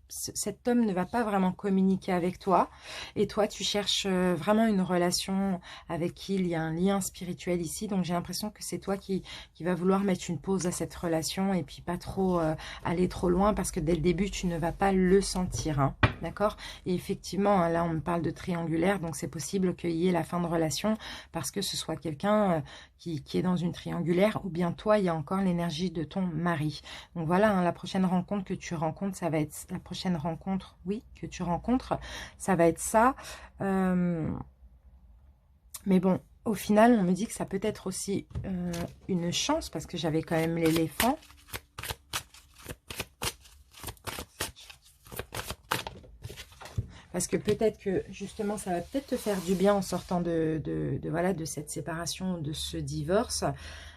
Speaker 1: cet homme ne va pas vraiment communiquer avec toi. Et toi, tu cherches vraiment une relation avec qui il y a un lien spirituel ici. Donc, j'ai l'impression que c'est toi qui va vouloir mettre une pause à cette relation et puis pas trop aller trop loin parce que dès le début, tu ne vas pas le sentir. Hein, d'accord? Et effectivement, hein, là, on me parle de triangulaire. Donc, c'est possible qu'il y ait la fin de relation parce que ce soit quelqu'un qui est dans une triangulaire ou bien toi, il y a encore l'énergie de ton mari. Donc, voilà, hein, la prochaine rencontre que tu rencontres, ça va être la prochaine rencontre, oui, que tu rencontres, ça va être ça. Mais bon, au final, on me dit que ça peut être aussi une chance parce que j'avais quand même l'éléphant. Parce que peut-être que justement, ça va peut-être te faire du bien en sortant voilà, de cette séparation, de ce divorce.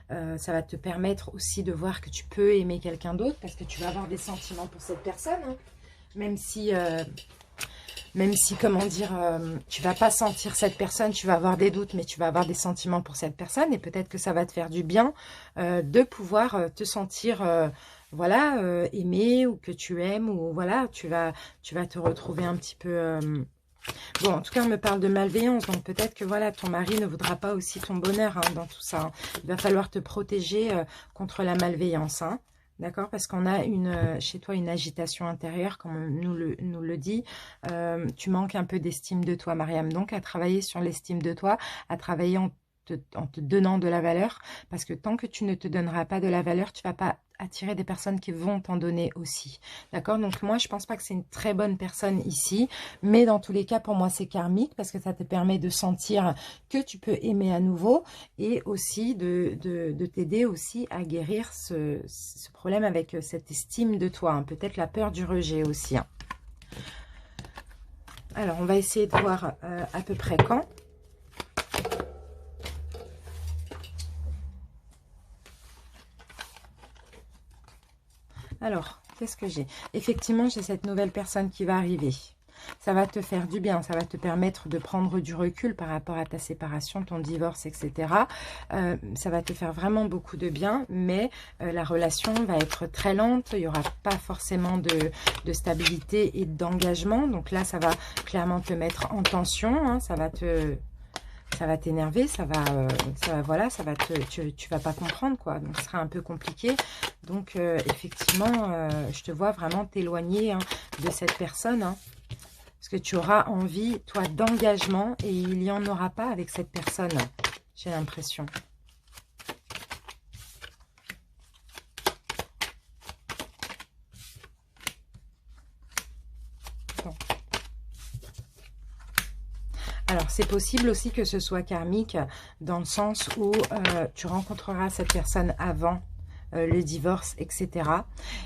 Speaker 1: Ça va te permettre aussi de voir que tu peux aimer quelqu'un d'autre parce que tu vas avoir des sentiments pour cette personne. Hein. Même si, comment dire, tu vas pas sentir cette personne, tu vas avoir des doutes, mais tu vas avoir des sentiments pour cette personne. Et peut-être que ça va te faire du bien de pouvoir te sentir... voilà, aimé ou que tu aimes ou voilà, tu vas te retrouver un petit peu... Bon, en tout cas, on me parle de malveillance, donc peut-être que voilà, ton mari ne voudra pas aussi ton bonheur hein, dans tout ça. Hein. Il va falloir te protéger contre la malveillance, hein, d'accord? Parce qu'on a chez toi une agitation intérieure, comme on nous le dit. Tu manques un peu d'estime de toi, Mariam. Donc, à travailler sur l'estime de toi, à travailler en te donnant de la valeur, parce que tant que tu ne te donneras pas de la valeur, tu vas pas attirer des personnes qui vont t'en donner aussi. D'accord? Donc moi, je pense pas que c'est une très bonne personne ici, mais dans tous les cas, pour moi, c'est karmique parce que ça te permet de sentir que tu peux aimer à nouveau et aussi de t'aider aussi à guérir ce problème avec cette estime de toi. Hein. Peut-être la peur du rejet aussi. Hein. Alors, on va essayer de voir à peu près quand. Alors, qu'est-ce que j'ai? Effectivement, j'ai cette nouvelle personne qui va arriver. Ça va te faire du bien, ça va te permettre de prendre du recul par rapport à ta séparation, ton divorce, etc. Ça va te faire vraiment beaucoup de bien, mais la relation va être très lente, il n'y aura pas forcément de stabilité et d'engagement. Donc là, ça va clairement te mettre en tension, hein, ça va t'énerver, voilà, tu vas pas comprendre quoi, donc ce sera un peu compliqué. Donc effectivement, je te vois vraiment t'éloigner hein, de cette personne, hein, parce que tu auras envie, toi, d'engagement et il n'y en aura pas avec cette personne, j'ai l'impression. Bon. Alors, c'est possible aussi que ce soit karmique dans le sens où tu rencontreras cette personne avant le divorce, etc.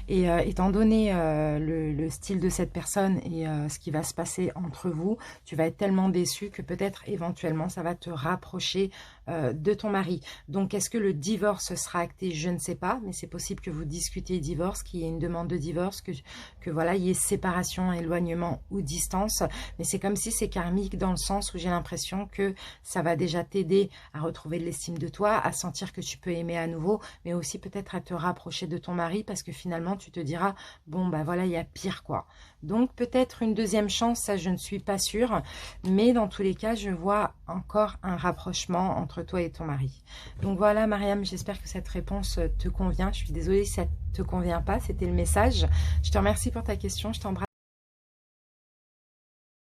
Speaker 1: Et étant donné le style de cette personne et ce qui va se passer entre vous, tu vas être tellement déçu que peut-être éventuellement ça va te rapprocher de ton mari. Donc est-ce que le divorce sera acté? Je ne sais pas, mais c'est possible que vous discutiez divorce, qu'il y ait une demande de divorce, que voilà, il y ait séparation, éloignement ou distance. Mais c'est comme si c'est karmique dans le sens où j'ai l'impression que ça va déjà t'aider à retrouver de l'estime de toi, à sentir que tu peux aimer à nouveau, mais aussi peut-être à te rapprocher de ton mari parce que finalement tu te diras, bon, bah voilà, il y a pire, quoi. Donc, peut-être une deuxième chance, ça, je ne suis pas sûre. Mais dans tous les cas, je vois encore un rapprochement entre toi et ton mari. Donc voilà, Mariam, j'espère que cette réponse te convient. Je suis désolée si ça ne te convient pas, c'était le message. Je te remercie pour ta question, je t'embrasse.